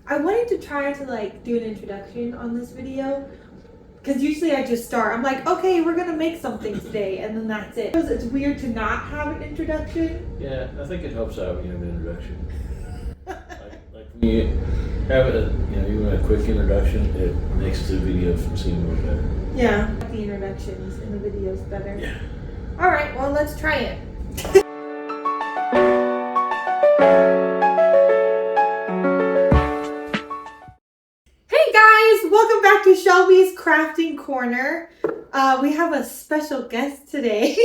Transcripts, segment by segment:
I wanted to try to like do an introduction on this video. Because usually I just start. I'm like, okay, we're going to make something today. And then that's it. It's weird to not have an introduction. Yeah, I think it helps out when you have an introduction. like when you have even a quick introduction, it makes the video seem more better. Yeah. The introductions in the videos better. Yeah. All right, well, let's try it. Hey guys, welcome back to Shelby's Crafting Corner. We have a special guest today.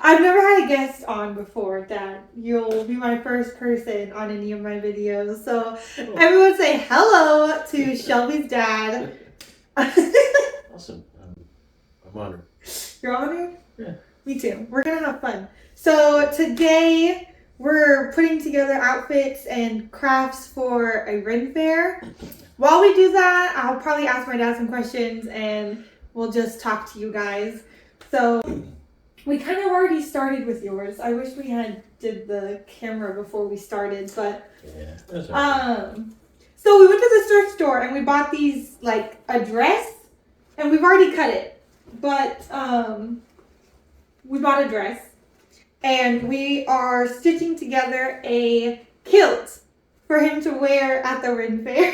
I've never had a guest on before, Dad. You'll be my first person on any of my videos. So everyone say hello to Shelby's dad. Awesome. I'm honored. You're honored? Yeah. Me too. We're going to have fun. So today we're putting together outfits and crafts for a Ren fair. While we do that, I'll probably ask my dad some questions and we'll just talk to you guys. So we kind of already started with yours. I wish we had did the camera before we started, but yeah, that's right. So we went to the thrift store and we bought these like a dress, and we've already cut it, but we bought a dress and we are stitching together a kilt for him to wear at the Ren fair.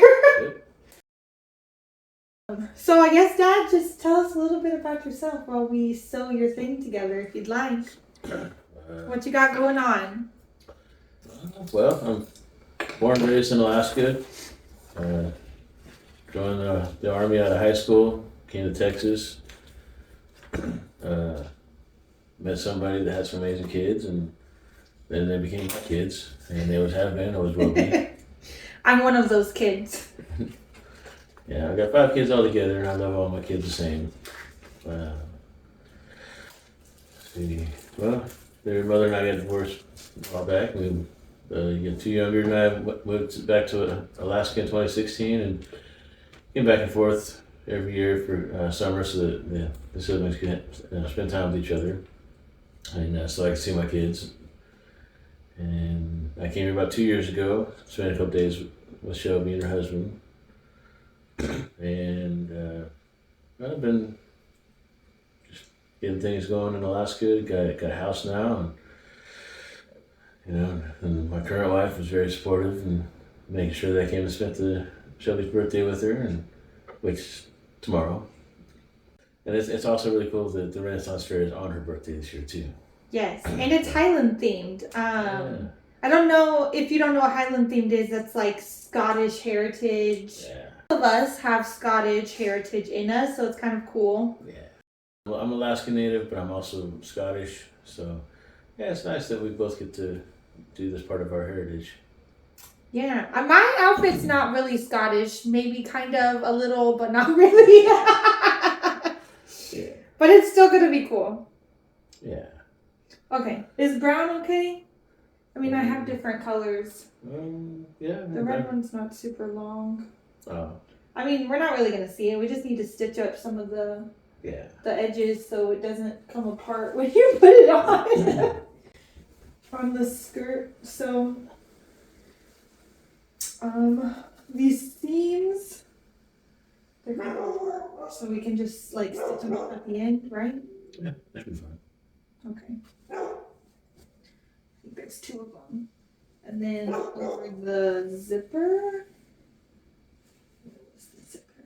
So I guess, Dad, just tell us a little bit about yourself while we sew your thing together, if you'd like. What you got going on? Well, I'm born and raised in Alaska. Joined the Army out of high school, came to Texas. Met somebody that had some amazing kids, and then they became my kids, and they always have been, always will be. I'm one of those kids. Yeah, I got 5 kids all together, and I love all my kids the same. See, well, their mother and I got divorced a while back. We got 2 younger, and I moved back to Alaska in 2016, and came back and forth every year for summer so that the siblings could spend time with each other, and so I could see my kids. And I came here about 2 years ago, spent a couple days with Shelby and her husband. And I've been just getting things going in Alaska. Got a house now, and my current wife was very supportive and making sure that I came and spent Shelby's birthday with her, and which tomorrow. And it's also really cool that the Renaissance Fair is on her birthday this year too. Yes, and it's Highland themed. Yeah. I don't know if you don't know what Highland themed is. That's like Scottish heritage. Yeah. All of us have Scottish heritage in us, so it's kind of cool. Yeah. Well, I'm Alaska native, but I'm also Scottish, so yeah, it's nice that we both get to do this part of our heritage. Yeah, my outfit's not really Scottish. Maybe kind of a little, but not really. Yeah. But it's still gonna be cool. Yeah. Okay, is brown okay? I mean, I have different colors. Yeah. The red one's not super long. Oh. I mean, we're not really gonna see it. We just need to stitch up some of the edges so it doesn't come apart when you put it on. On the skirt. So these seams, they're kind of, so we can just like stitch them up at the end, right? Yeah, that'd be fine. Okay. I think there's 2 of them. And then over the zipper. Where's the zipper?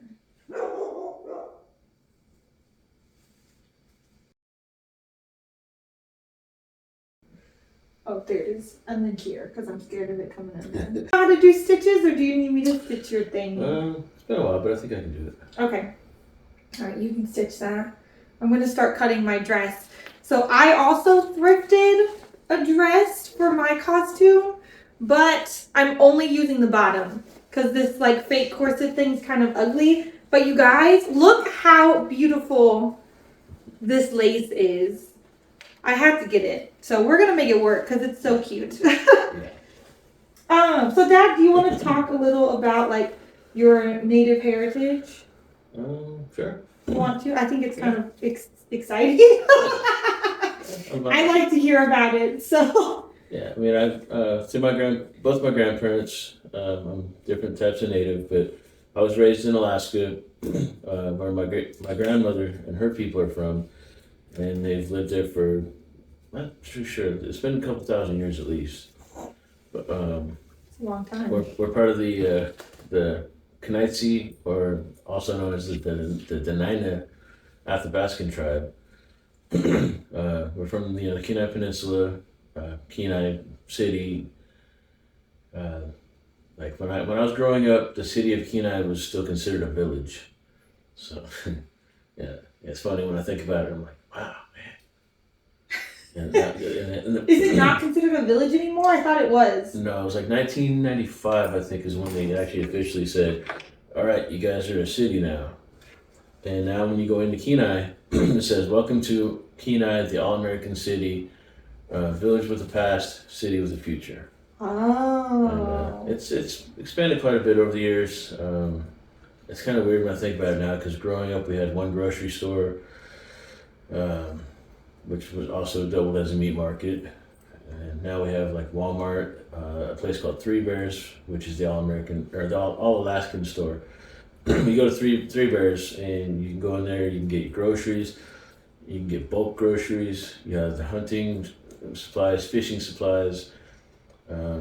Oh, there it is. And then here, because I'm scared of it coming in. How to do stitches, or do you need me to stitch your thing? It's been a while, but I think I can do it. Okay. All right, you can stitch that. I'm going to start cutting my dress. So I also thrifted a dress for my costume, but I'm only using the bottom because this like fake corset thing's kind of ugly. But you guys, look how beautiful this lace is. I had to get it. So we're going to make it work because it's so cute. Yeah. So Dad, do you want to talk a little about like your native heritage? Sure. You want to? I think it's kind of exciting. I like to hear about it. So Yeah, I mean, through both my grandparents, I'm different types of native, but I was raised in Alaska, where my grandmother and her people are from, and they've lived there for, not too sure, it's been a couple thousand years at least. But It's a long time. we're part of the Knights, or also known as the Dena'ina Athabascan tribe. We're from the Kenai Peninsula, Kenai City. Uh, like when I was growing up, the city of Kenai was still considered a village. So yeah, it's funny when I think about it. I'm like, wow, man. Is it not considered a village anymore? I thought it was. No, it was like 1995. I think is when they actually officially said, "All right, you guys are a city now." And now when you go into Kenai, it says, "Welcome to Kenai, the All-American City, village with a past, city with a future." Oh. And it's expanded quite a bit over the years. It's kind of weird when I think about it now, because growing up we had one grocery store, um, which was also doubled as a meat market. And now we have like Walmart, a place called Three Bears, which is the All-American, or the All Alaskan store. You go to Three Bears and you can go in there, you can get your groceries, you can get bulk groceries, you have the hunting supplies, fishing supplies, all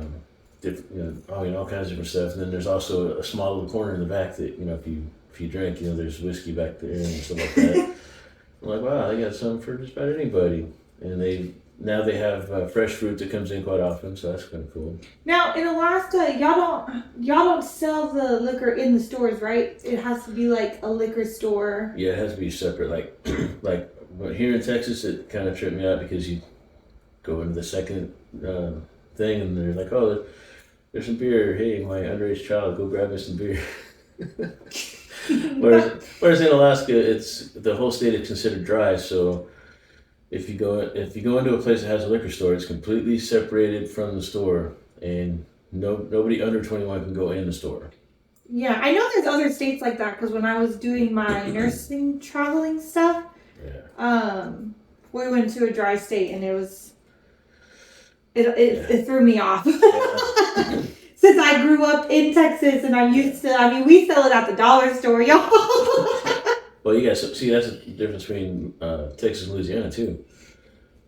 kinds of different stuff. And then there's also a small little corner in the back that, if you drink, there's whiskey back there and stuff like that. I'm like, wow, they got something for just about anybody. And now they have fresh fruit that comes in quite often, so that's kind of cool. Now in Alaska, y'all don't sell the liquor in the stores, right? It has to be like a liquor store. Yeah, it has to be separate. Like but here in Texas, it kind of tripped me out because you go into the second thing and they're like, oh, there's some beer. Hey, my underage child, go grab me some beer. Whereas in Alaska, it's the whole state is considered dry, so if you go into a place that has a liquor store, it's completely separated from the store, and nobody under 21 can go in the store. Yeah, I know there's other states like that because when I was doing my nursing traveling stuff, we went to a dry state and it threw me off. Yeah. Since I grew up in Texas and I'm used to, we sell it at the dollar store, y'all. Well, you guys see that's the difference between Texas and Louisiana too.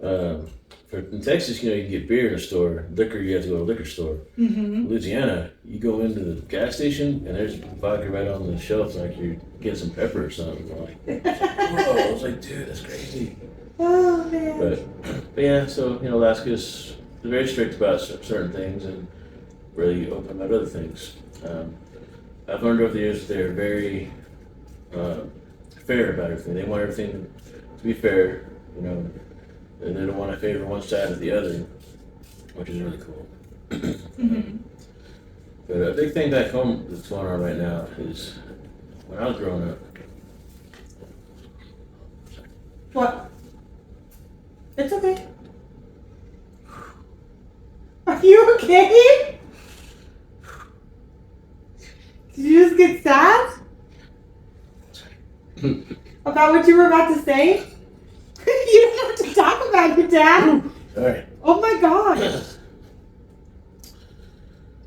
In Texas, you can get beer in a store. Liquor, you have to go to a liquor store. Mm-hmm. Louisiana, you go into the gas station and there's vodka right on the shelf, like you're getting some pepper or something. Like, whoa! I was like, dude, that's crazy. Oh man. But yeah, so Alaska's very strict about certain things and really open about other things. I've learned over the years that they're very fair about everything. They want everything to be fair, and they don't want to favor one side or the other, which is really cool. Mm-hmm. But a big thing back home that's going on right now is when I was growing up. What? It's okay. Are you okay? Did you just get sad? About what you were about to say? You don't have to talk about your dad. Sorry. Oh my god.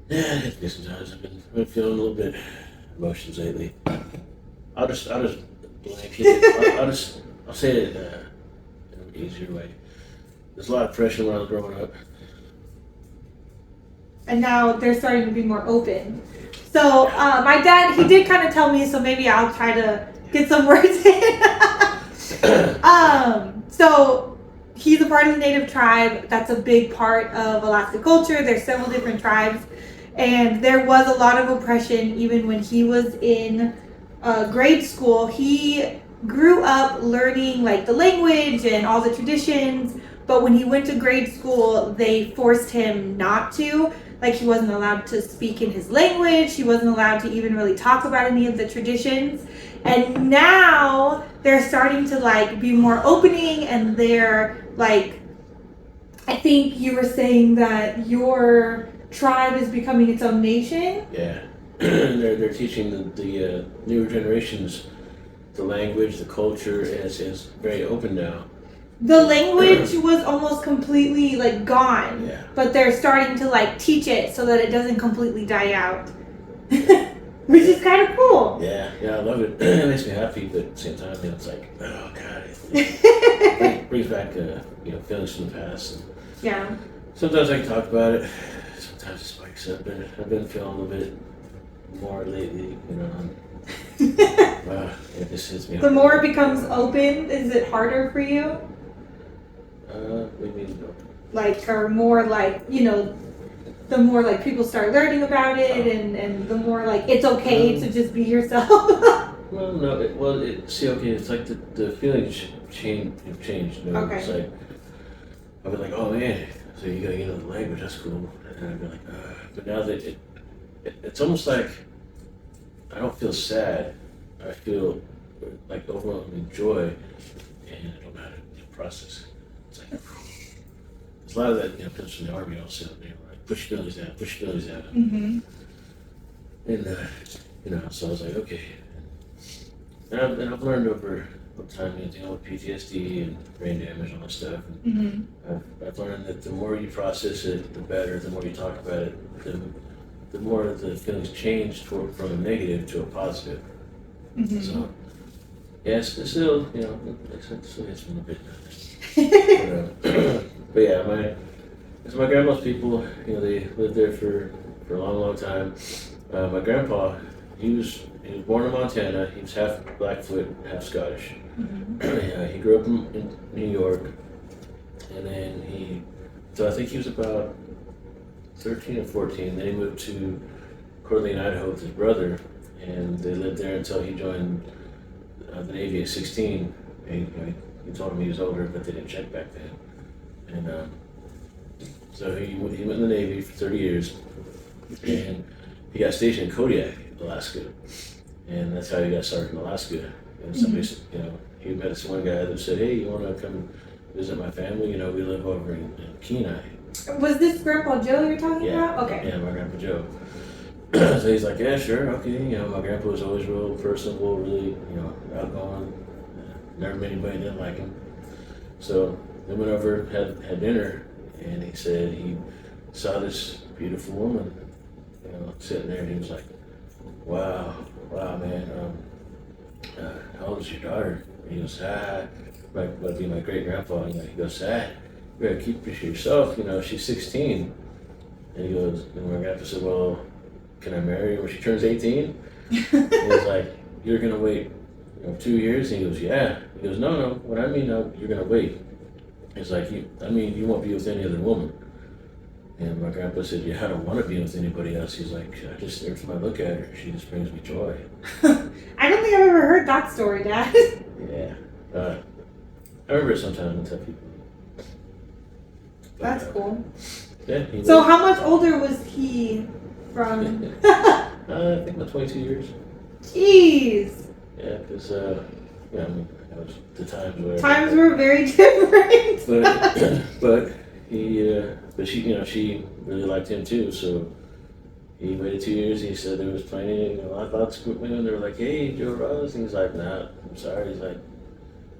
Yeah, sometimes I've been feeling a little bit emotions lately. I'll just blank it. I'll say it in an easier way. There's a lot of pressure when I was growing up. And now they're starting to be more open. So my dad, he did kind of tell me, so maybe I'll try to get some words in. So he's a part of the Native tribe. That's a big part of Alaska culture. There's several different tribes. And there was a lot of oppression even when he was in grade school. He grew up learning like the language and all the traditions. But when he went to grade school, they forced him not to. Like he wasn't allowed to speak in his language. He wasn't allowed to even really talk about any of the traditions. And now they're starting to like be more opening, and they're like, I think you were saying that your tribe is becoming its own nation. Yeah, they're teaching the newer generations the language, the culture, and it's very open now. The language was almost completely like gone, Yeah. but they're starting to like teach it so that it doesn't completely die out, which is kind of cool. Yeah, I love it. It makes me happy, but at the same time, it's like, oh god, it brings back feelings from the past. And Yeah. sometimes I can talk about it. Sometimes it spikes up, and I've been feeling a little bit more lately. It just hits me. The more it becomes open, is it harder for you? What do you mean? Like, or more like, the more like people start learning about it, and the more like it's okay to just be yourself. Well, no. It's like the feelings have changed. Okay. It's like I'll be like, oh man, so you gotta get into the language. That's cool. And I'd be like, but now that it's almost like I don't feel sad. I feel like overwhelming joy, and I don't know how to process it. It's like there's a lot of that comes from the army also. Like push your feelings out. Mm-hmm. And so I was like, okay. And I've learned over time, dealing with PTSD and brain damage and all that stuff. And I've learned that the more you process it, the better. The more you talk about it, the more the feelings change from a negative to a positive. Mm-hmm. So, yes, it's still, it still hits me a bit. But yeah, my grandma's people, they lived there for a long time. My grandpa, he was born in Montana. He was half Blackfoot, half Scottish. Mm-hmm. He grew up in New York, and then so I think he was about 13 or 14. Then he moved to Coeur d'Alene, Idaho with his brother, and they lived there until he joined the Navy at 16. And he told him he was older, but they didn't check back then. And so he went in the Navy for 30 years, and he got stationed in Kodiak, Alaska, and that's how he got started in Alaska. And somebody, he met this one guy that said, "Hey, you want to come visit my family? We live over in Kenai." Was this Grandpa Joe you're talking Yeah. about? Okay. Yeah, my grandpa Joe. So he's like, "Yeah, sure, okay." My grandpa was always real personable, really, outgoing. Never met anybody that didn't like him. So they went over, had dinner, and he said he saw this beautiful woman, sitting there, and he was like, wow, man, how old is your daughter?" And he goes, might be my great grandpa. He goes, you better keep her to yourself. She's 16. And he goes, and my grandpa said, well, can I marry her when she turns 18? And he's like, you're gonna wait, 2 years? And he goes, yeah. He goes, no, what I mean, you're gonna wait. He's like, you won't be with any other woman. And my grandpa said, yeah, I don't want to be with anybody else. He's like, every time I look at her, she just brings me joy. I don't think I've ever heard that story, Dad. Yeah. I remember it sometimes when I tell people. But, That's cool. Yeah. So how much older was he from? I think about 22 years. Jeez. Yeah, because, that was the times where... Times were very different. But she really liked him too, so he waited 2 years. He said there was plenty, lots of women. They were like, "Hey, Joe Ross," and he's like, "Nah, I'm sorry." He's like,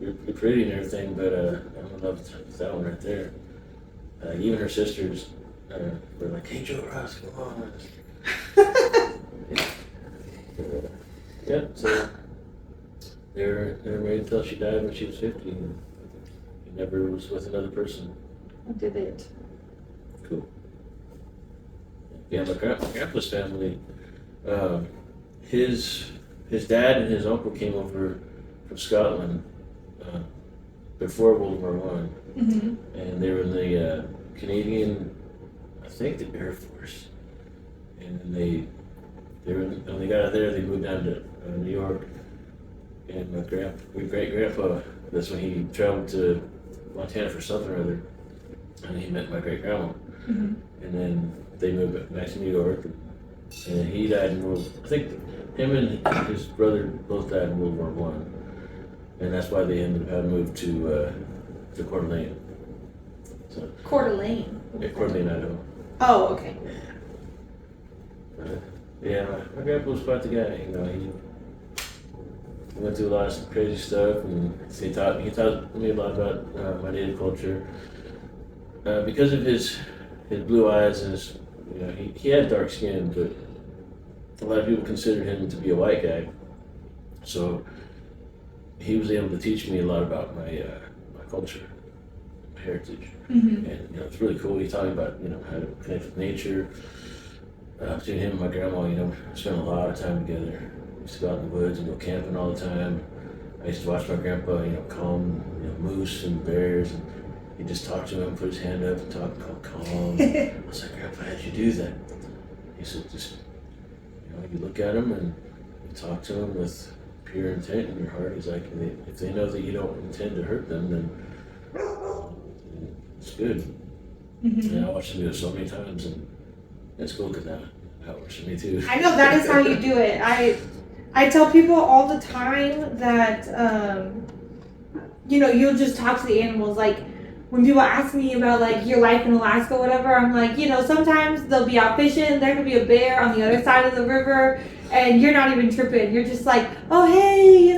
"You're pretty and everything, but I'm in love with that one right there." Even her sisters were like, "Hey, Joe Ross, come on." Yeah, so they were married until she died when she was 50. And he never was with another person. I did it. Cool. Yeah, my grandpa's family, his dad and his uncle came over from Scotland before World War One, and they were in the Canadian, I think the Air Force, and then when they got out of there, they moved down to New York, and my great grandpa, that's when he traveled to Montana for something or other, and he met my great grandma. And then they moved back to New York, and he died in I think him and his brother both died in World War One, and that's why they ended up having moved to Coeur d'Alene. So, Coeur d'Alene. yeah, Coeur d'Alene, Idaho. Oh, okay. Yeah, my grandpa was quite the guy. went through a lot of crazy stuff, and he taught me a lot about my native culture. Because of his blue eyes and his, he had dark skin, but a lot of people considered him to be a white guy. So he was able to teach me a lot about my culture, my heritage, and it's really cool. He taught me about how to connect with nature. Between him and my grandma, spent a lot of time together. We used to go out in the woods and go camping all the time. I used to watch my grandpa, calm, moose and bears, and he'd just talk to him, put his hand up and talk, calm. I was like, Grandpa, how'd you do that? He said, just, you look at him and you talk to him with pure intent in your heart. He's like, if they know that you don't intend to hurt them, then it's good. And I watched him do it so many times, and it's cool because that works for me too. I know that is how you do it. I tell people all the time that you'll just talk to the animals. Like when people ask me about like your life in Alaska, whatever, I'm like, sometimes they'll be out fishing. There could be a bear on the other side of the river, and you're not even tripping. You're just like, oh hey,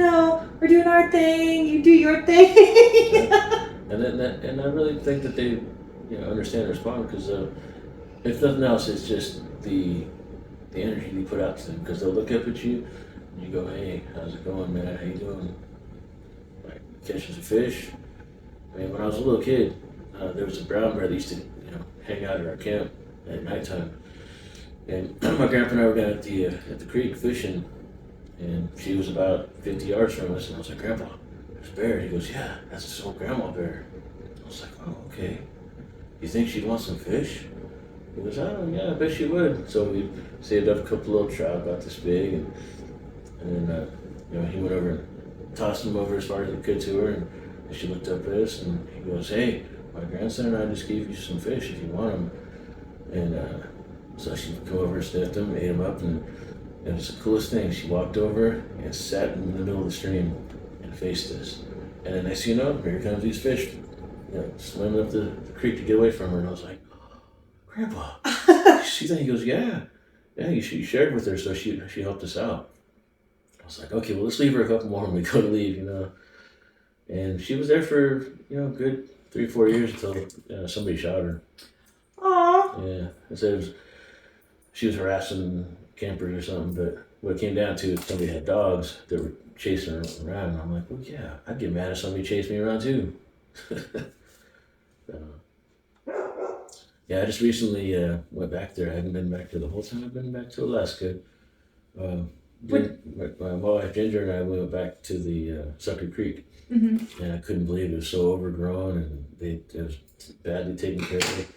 we're doing our thing. You do your thing. And I really think that they understand and respond because if nothing else, it's just the energy you put out to them because they'll look up at you and you go, hey, how's it going, man? How you doing? Like catching some fish. I mean, when I was a little kid, there was a brown bear that used to hang out at our camp at nighttime, and my grandpa and I were down at the creek fishing, and she was about 50 yards from us, and I was like, Grandpa, there's a bear. He goes, yeah, that's his old grandma bear. I was like, oh, okay. You think she'd want some fish? He goes, oh, yeah, I bet she would. So we saved up a couple little trout about this big, and then, he went over and tossed them over as far as he could to her, and she looked up at us, and he goes, hey, my grandson and I just gave you some fish if you want them. And so she come over and sniffed them, ate them up, and it was the coolest thing. She walked over and sat in the middle of the stream and faced us. And then next thing you know, here comes these fish, swimming up the creek to get away from her, and I was like, Grandpa. He goes, yeah, you shared with her, so she helped us out. I was like, okay, well, let's leave her a couple more when we go to leave, And she was there for, good 3-4 years until somebody shot her. Aww. Yeah, I said she was harassing campers or something, but what it came down to is somebody had dogs that were chasing her around, and I'm like, well, yeah, I'd get mad if somebody chased me around too. Yeah, I just recently went back there. I haven't been back there the whole time I've been back to Alaska. My wife Ginger and I went back to the Sucker Creek, and I couldn't believe it was so overgrown and it was badly taken care of.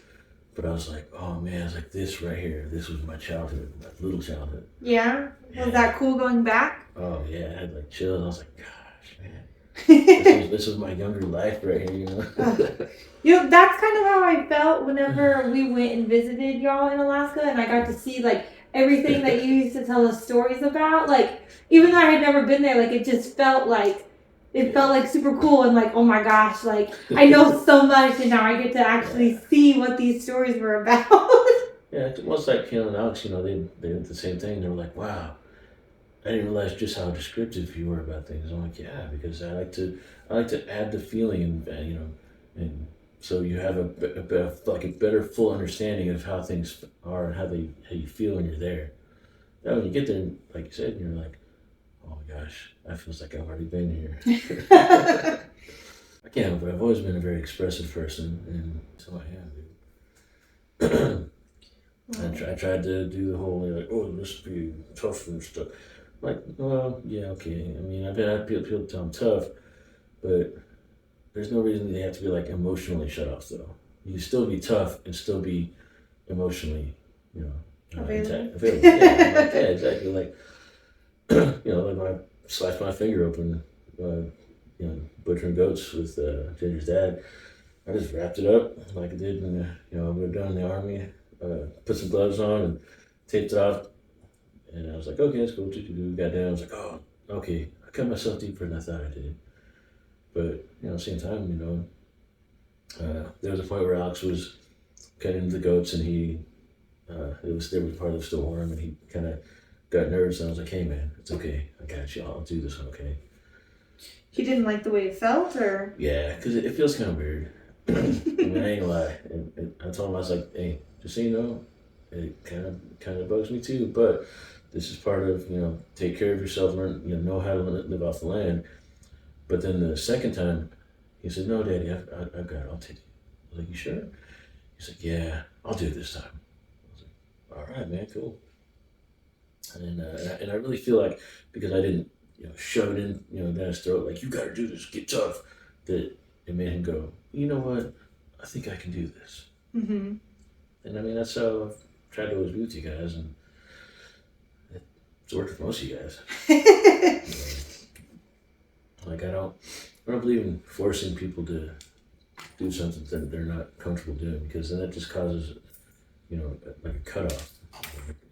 But I was like, oh man, I was like, this right here, this was my childhood, my little childhood. Yeah? Was that cool going back? Oh yeah, I had like chills. I was like, gosh, man, this was my younger life right here, That's kind of how I felt whenever we went and visited y'all in Alaska, and I got to see like everything that you used to tell us stories about. Like, even though I had never been there, like it just felt like super cool and like, oh my gosh, like I know so much and now I get to actually see what these stories were about. Yeah, it's almost like Ken and Alex, they did the same thing. They were like, wow, I didn't realize just how descriptive you were about things. I'm like, yeah, because I like to add the feeling and so you have a better full understanding of how things are and how you feel when you're there. Now when you get there, like you said, you're like, oh my gosh, that feels like I've already been here. I can't help it. I've always been a very expressive person, and so I am, dude. I tried to do the whole like, oh, this would be tough and stuff. Like, well, yeah, okay. I mean, I've had people tell I'm tough, but there's no reason they have to be like emotionally shut off. Though you can still be tough and still be emotionally, available. Yeah, exactly. Like, like when I sliced my finger open, butchering goats with Ginger's dad, I just wrapped it up like I did when I would have done in the army. Put some gloves on and taped it off, and I was like, okay, let's go. Got down. I was like, oh, okay. I cut myself deeper than I thought I did. But at the same time, there was a point where Alex was cutting the goats, and there was part of the storm, and he kind of got nervous. And I was like, hey man, it's okay. I got you. I'll do this one, okay? He didn't like the way it felt, or? Yeah, because it feels kind of weird. I mean, I ain't gonna lie. I told him, I was like, hey, just so you know, it kind of bugs me too, but this is part of, take care of yourself, learn, know how to live off the land. But then the second time, he said, no, Daddy, I've got it. I'll take it. I was like, you sure? He's like, yeah, I'll do it this time. I was like, all right, man, cool. And I really feel like because I didn't, shove it in, down his throat, like, you got to do this, get tough, that it made him go, you know what? I think I can do this. Mm-hmm. And I mean, that's how I've tried to always be with you guys, and it's worked for most of you guys. Like, I don't believe in forcing people to do something that they're not comfortable doing, because then that just causes, like a cutoff.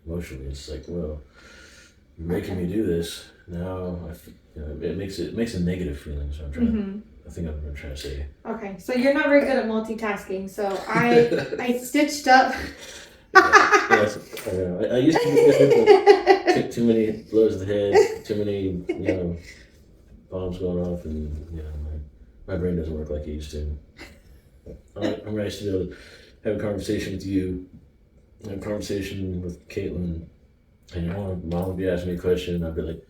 Emotionally, it's like, well, you're making me do this now. It makes a negative feeling. So I'm trying. Mm-hmm. I think I'm trying to say. Okay, so you're not very good at multitasking. So I stitched up. Yes, I used to be good, but took too many blows to the head, too many bombs going off, and my brain doesn't work like it used to. I'm nice to be able to have a conversation with you, have a conversation with Caitlin, and Mom would be asking me a question, and I'd be like,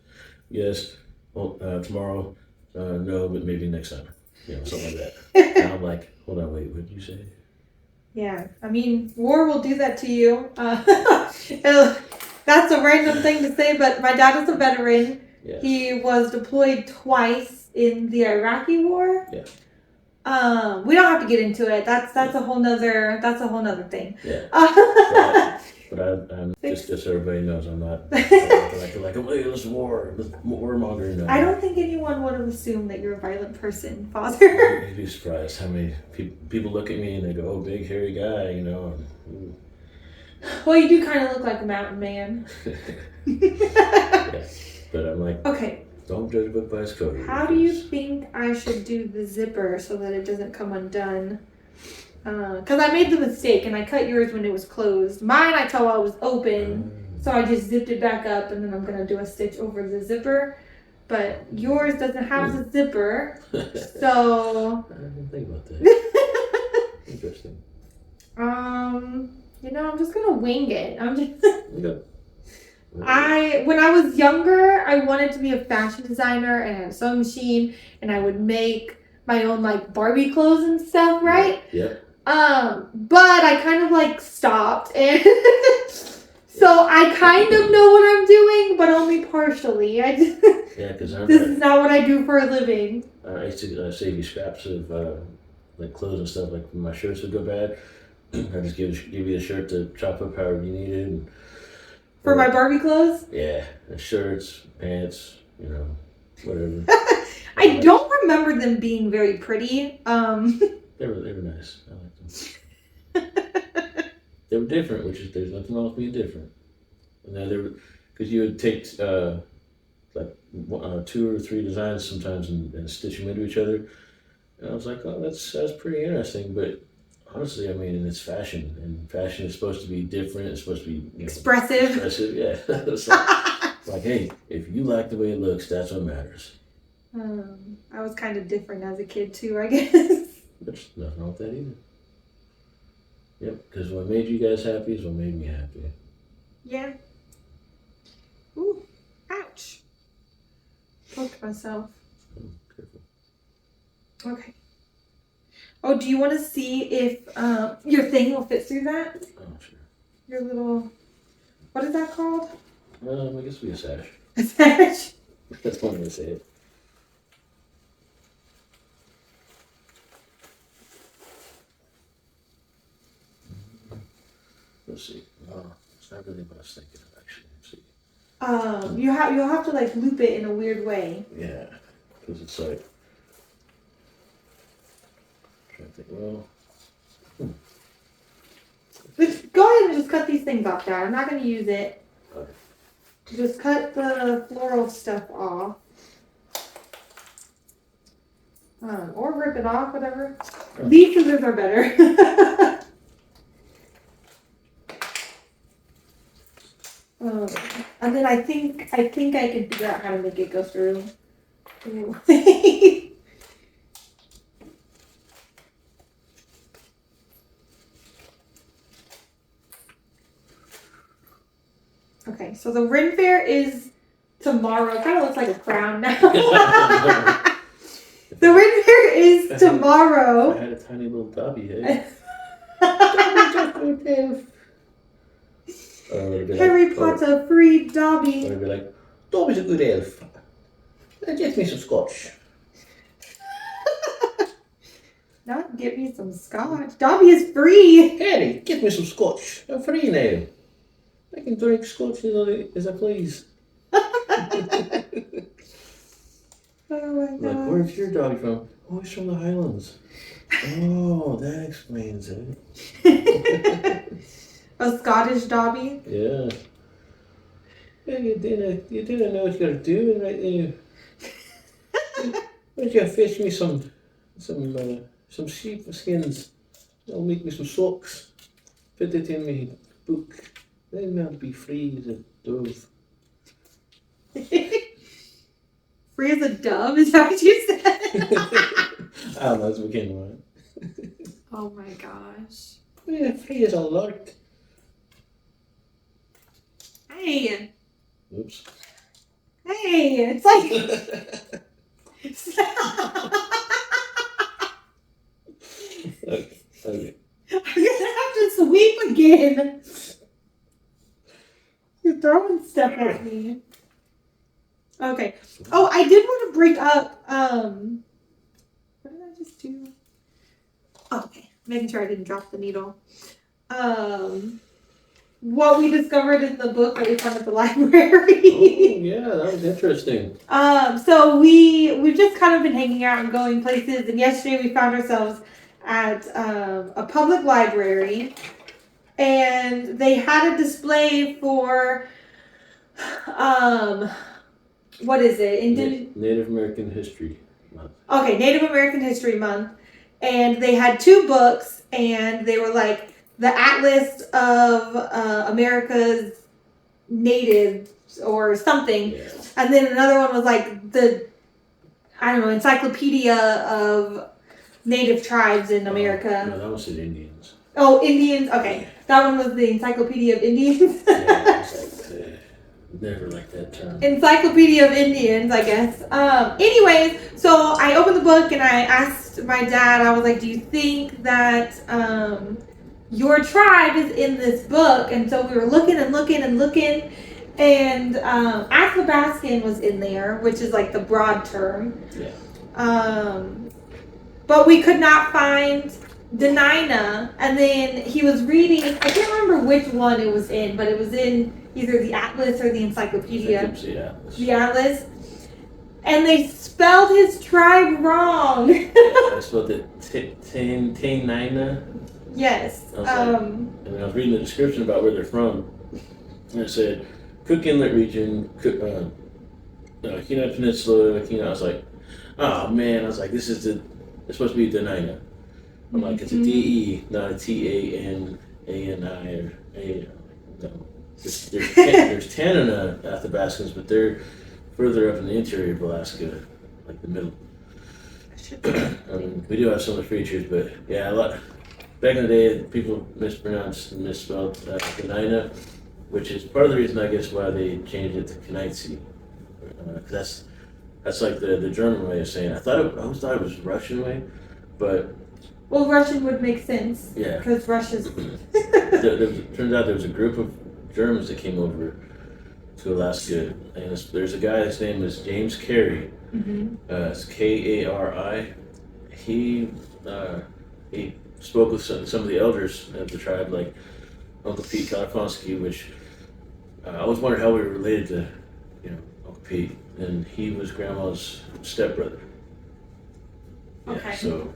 yes, well, tomorrow, no, but maybe next time, something like that. And I'm like, hold on, wait, what did you say? Yeah, I mean, war will do that to you. That's a random thing to say, but my dad is a veteran. Yes. He was deployed twice in the Iraqi war. Yeah. We don't have to get into it. That's a whole nother thing. Yeah. But I'm just so everybody knows, I'm not like oh, let's warmonger. No. I don't think anyone would have assumed that you're a violent person, Father. You'd be surprised how many people look at me and they go, "Oh, big hairy guy," Well, you do kind of look like a mountain man. Yeah. But I'm like, okay. Don't judge a book by its cover. How do you think I should do the zipper so that it doesn't come undone? Because I made the mistake and I cut yours when it was closed. Mine I cut while it was open, so I just zipped it back up and then I'm going to do a stitch over the zipper. But yours doesn't have the zipper, so... I didn't think about that. Interesting. I'm just going to wing it. Okay. When I was younger, I wanted to be a fashion designer and I had a sewing machine and I would make my own like Barbie clothes and stuff, right? Yep. But I kind of stopped and so I kind of know what I'm doing, but only partially. Yeah, because this is not what I do for a living. I used to save you scraps of clothes and stuff. Like when my shirts would go bad, I just give you a shirt to chop up however you needed. And, for my Barbie clothes? Yeah, and shirts, pants, whatever. I don't remember them being very pretty. They were nice. I liked them. They were different, which is there's nothing wrong with being different. And then because you would take 2 or 3 designs sometimes and stitch them into each other. And I was like, oh, that's pretty interesting. But honestly, I mean, and it's fashion, and fashion is supposed to be different. It's supposed to be expressive. Expressive, yeah. It's like, hey, if you like the way it looks, that's what matters. I was kind of different as a kid too, I guess. There's nothing wrong with that either. Yep, because what made you guys happy is what made me happy. Yeah. Ooh, ouch. Poked myself. Oh, careful. Okay. Oh, do you want to see if your thing will fit through that? Oh, sure. Your little, what is that called? I guess we a sash. A sash? That's one way to say it. Let's see. It's not really what I was thinking of, actually. Let's see. You'll have to loop it in a weird way. Yeah, because it's like. I'm trying to think. Well. Go ahead and just cut these things off, Dad. I'm not going to use it. Okay. Just cut the floral stuff off. Or rip it off, whatever. Oh. These scissors are better. And then I think I can figure out how to make it go through. Ooh. Okay, so the Ren Fair is tomorrow. It kind of looks like a crown now. The Ren Fair is I tomorrow. had a tiny little Dobby head. Harry Potter free Dobby. Or it'd be like, Dobby's a good elf. Get me some scotch. Now get me some scotch. Dobby is free. Harry, get me some scotch. I'm free now. I can drink scotch as I please. Oh my Like, god. where's your Dobby from? Oh, he's from the Highlands. Oh, that explains it. A Scottish Dobby. Yeah. Yeah, you didn't know what you were doing right there. Why don't you fetch me some sheep skins? I'll make me some socks. Put it in my book. Then I'll be free as a dove. Free as a dove? Is that what you said? I don't know, that's what came to mind. Oh my gosh. Yeah, free as a lark. Hey. Oops. Hey. It's like. Okay. I'm gonna have to sweep again. You're throwing stuff at me. Okay. Oh, I did want to bring up, what did I just do? Oh, okay. Making sure I didn't drop the needle. What we discovered in the book that we found at the library. Oh, yeah, that was interesting. So we've just kind of been hanging out and going places, and yesterday we found ourselves at a public library, and they had a display for what is it? Native American History Month. Okay, Native American History Month, and they had two books, and they were like the Atlas of America's Natives or something, Yeah. and then another one was like the Encyclopedia of Native Tribes in America. No, that was in Indians. Oh, Indians. Okay, that one was the Encyclopedia of Indians. Yeah, it's like, never like that term. Encyclopedia of Indians, I guess. Anyways, so I opened the book and I asked my dad, I was like, do you think that your tribe is in this book? And so we were looking and looking and looking, and Athabascan was in there, which is like the broad term. Yeah. But we could not find Denina, and then he was reading, I can't remember which one it was in, but it was in either the Atlas or the Encyclopedia. I think it was the Atlas. The Atlas. And they spelled his tribe wrong. I spelled it Tainina. Yes. And I was reading the description about where they're from, and it said Cook Inlet region, Kenai Peninsula, Kenai. I was like, oh man, I was like, it's supposed to be Denina. I'm like, it's a D-E, not a T-A-N-A-N-I or A. No. There's Tanana Athabascans, but they're further up in the interior of Alaska, like the middle. We do have similar features, but yeah, a lot. Back in the day, people mispronounced and misspelled Denina, which is part of the reason, I guess, why they changed it to Kenaitze. Because that's like the German way of saying it. I always thought it was Russian way, but well, Russian would make sense. yeah, Because Russia's. turns out there was a group of Germans that came over to Alaska, and there's a guy. His name is James Carey. Mm-hmm. It's Kari. He spoke with some of the elders of the tribe, like Uncle Pete Kalafonsky, which I always wondered how we were related to, Uncle Pete, and he was Grandma's stepbrother. Yeah, Okay. so,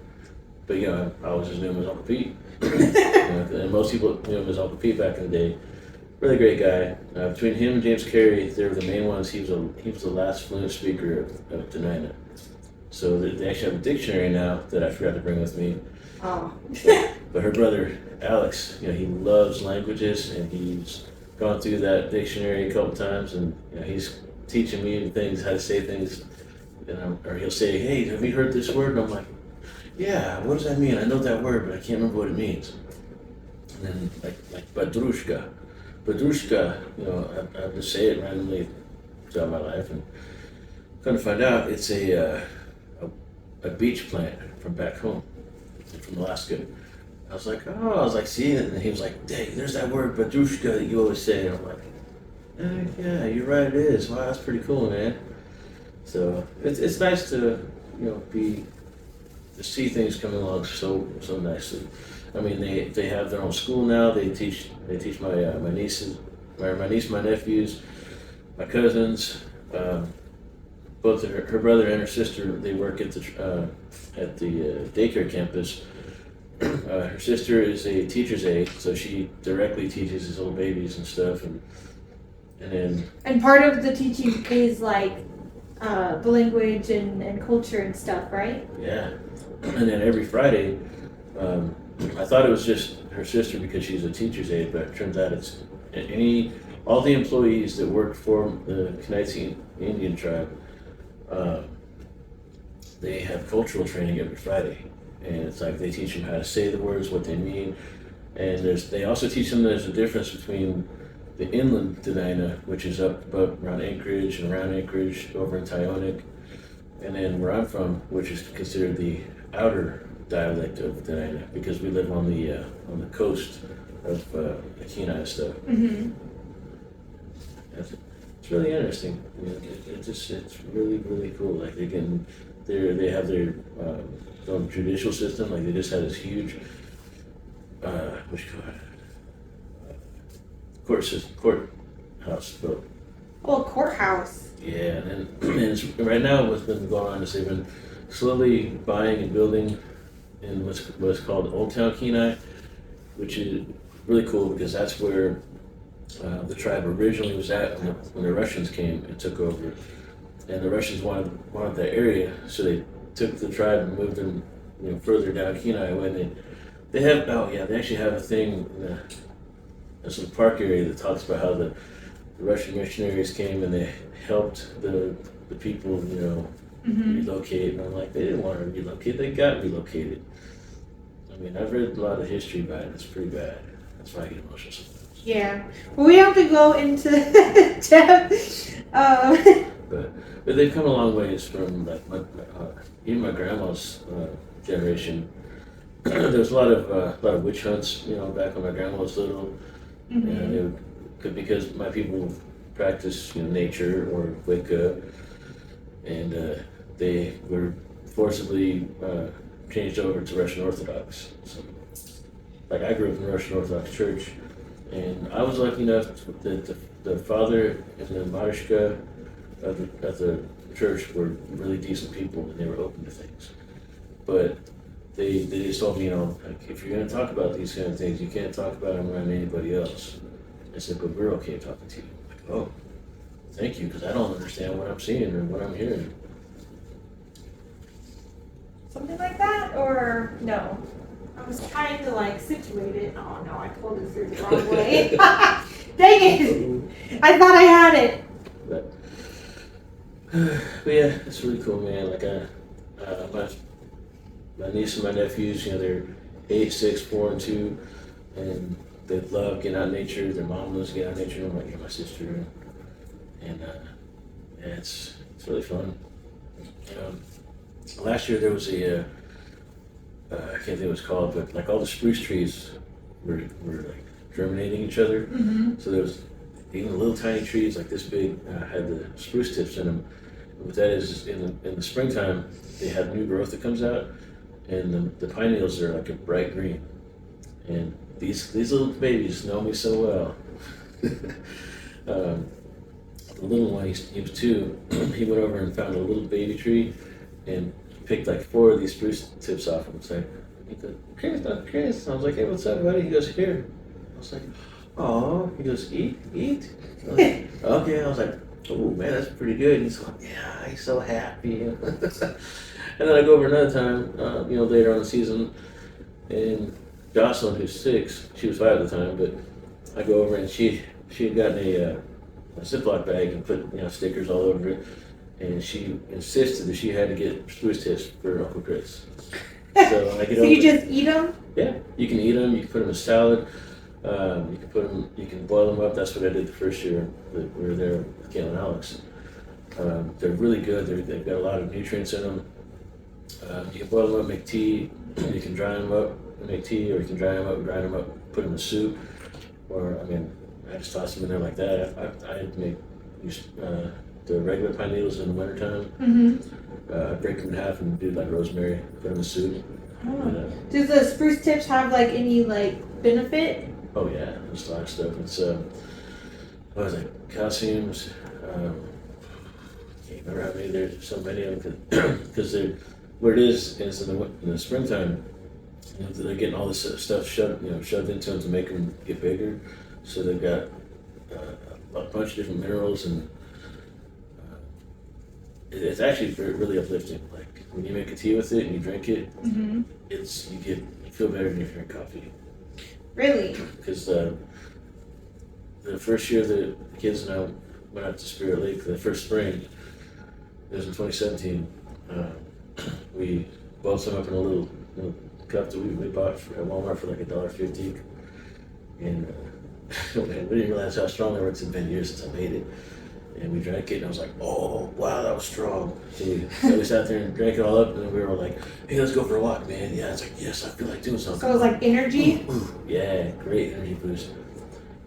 but I always just knew him as Uncle Pete. And most people knew him as Uncle Pete back in the day. Really great guy. Between him and James Carey, they were the main ones. He was the last fluent speaker of Denina. So they actually have a dictionary now that I forgot to bring with me. Oh. But her brother Alex, he loves languages, and he's gone through that dictionary a couple times, and he's teaching me things, how to say things or he'll say, "Hey, have you heard this word?" And I'm like, "Yeah, what does that mean? I know that word, but I can't remember what it means." And then like badrushka, I just say it randomly throughout my life, and come to find out, it's a beach plant from back home, from Alaska. I was like, seeing it, and he was like, "Dang, there's that word badrushka that you always say." And I'm like, yeah, you're right, it is. Wow, that's pretty cool, man. So it's nice to be to see things coming along so nicely. I mean, they have their own school now. They teach my nieces, my niece, my nephews, my cousins. Both her brother and her sister. They work at the daycare campus. Her sister is a teacher's aide, so she directly teaches his little babies and stuff, and then And part of the teaching is like the language and culture and stuff, right? yeah, and then every Friday, I thought it was just her sister because she's a teacher's aide, but it turns out it's all the employees that work for the Knights Indian tribe. They have cultural training every Friday, and it's like they teach them how to say the words, what they mean, and they also teach them there's a difference between the inland Dena'ina, which is up above around Anchorage and around Anchorage over in Tyonek, and then where I'm from, which is considered the outer dialect of Dena'ina, because we live on the coast of the Kenai stuff. Mm-hmm. It's really interesting. It's really cool. Like they have their own judicial system. Like they just had this huge what you call it, courthouse built. Oh, a courthouse. Yeah, and right now what's been going on is they've been slowly buying and building in what's called Old Town Kenai, which is really cool because that's where the tribe originally was at when the Russians came and took over, and the Russians wanted that area, so they took the tribe and moved them, further down Kenai. When they actually have a thing in there's a park area that talks about how the Russian missionaries came and they helped the people, relocate. And I'm like, they didn't want to relocate; they got relocated. I mean, I've read a lot of history about it. It's pretty bad. That's why I get emotional sometimes. Yeah. Well, we have to go into depth. But they've come a long ways from like even my grandma's generation. There was a lot of witch hunts, back when my grandma was little, and because my people practice nature or Wicca, and they were forcibly changed over to Russian Orthodox. So, like I grew up in the Russian Orthodox Church, and I was lucky enough that the father and the Marishka at the church were really decent people, and they were open to things. But they just told me, like, if you're going to talk about these kind of things, you can't talk about them around anybody else. I said, but we're okay talking to you. I'm like, oh, thank you, because I don't understand what I'm seeing or what I'm hearing. Something like that, or no? I was trying to situate it. Oh no, I pulled it through the wrong way. Dang it! I thought I had it. But yeah, it's really cool, man. Like my niece and my nephews, they're 8, 6, 4, and 2, and they love getting out in nature. Their mom loves getting out in nature. I'm like, yeah, my sister, and yeah, it's really fun. Last year there was I can't think what it was called, but like all the spruce trees were like germinating each other. Mm-hmm. So there was even little tiny trees like this big had the spruce tips in them. And what that is in the springtime they have new growth that comes out, and the pine needles are like a bright green. And these little babies know me so well. The little one, he was 2. He went over and found a little baby tree and picked like 4 of these spruce tips off him. It's like, Chris. I was like, hey, what's up, buddy? He goes, here. I was like, oh. He goes, eat. I was like, okay. I was like, oh man, that's pretty good. He's like, yeah, he's so happy. And then I go over another time, later on in the season, and Jocelyn, who's 6, she was 5 at the time, but I go over and she had gotten a Ziploc bag and put stickers all over it, and she insisted that she had to get spruce tips for Uncle Chris. So I get So you just eat them? Yeah, you can eat them. You can put them in salad. You can put them. You can boil them up. That's what I did the first year that we were there with Gail and Alex. They're really good. They've got a lot of nutrients in them. You can boil them up, make tea. You can dry them up and make tea, or you can dry them up, grind them up, put them in soup. Or I mean, I just toss them in there like that. I make the regular pine needles in the wintertime. Mm-hmm. Break them in half and do like rosemary, put them in soup. Oh. Does the spruce tips have like any like benefit? Oh yeah, there's a lot of stuff. It's what is it? Calciums. Can't remember how many. There's so many of them because they're what it is in the springtime. You know, they're getting all this stuff shoved into them to make them get bigger. So they've got a bunch of different minerals and it's actually really uplifting. Like when you make a tea with it and you drink it, Mm-hmm. you feel better than if you drink coffee. Really? Because the first year the kids and I went out to Spirit Lake, the first spring, it was in 2017. We boiled some up in a little cup that we bought at Walmart for like $1.50, and we didn't realize how strong they were. It's been years since I made it, and we drank it, and I was like, "Oh, wow, that was strong." So we sat there and drank it all up, and then we were like, "Hey, let's go for a walk, man." Yeah, it's like, yes, I feel like doing something. So it was like energy? Yeah, great energy boost.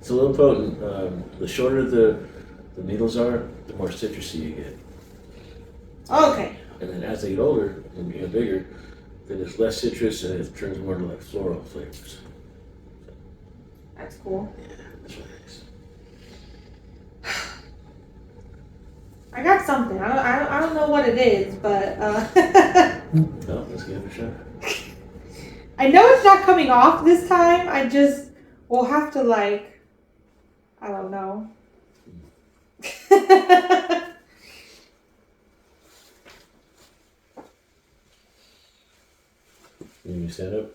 It's a little potent. The shorter the needles are, the more citrusy you get. Oh, okay. And then as they get older and get bigger, then it's less citrus and it turns more to like floral flavors. That's cool. Yeah, that's really nice. I got something. I don't know what it is, but No, let's give it a shot. I know it's not coming off this time. We'll have to like, I don't know. You stand up?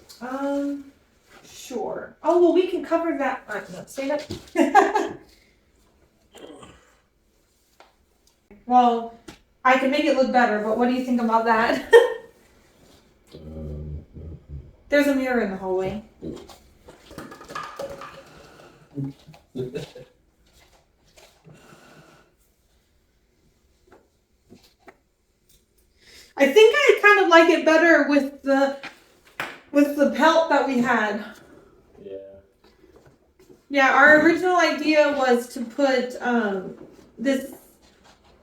Sure. Oh, well, we can cover that. No, stand up. Well, I can make it look better, but what do you think about that? There's a mirror in the hallway. I think I kind of like it better with the pelt that we had. Yeah. Yeah, our original idea was to put this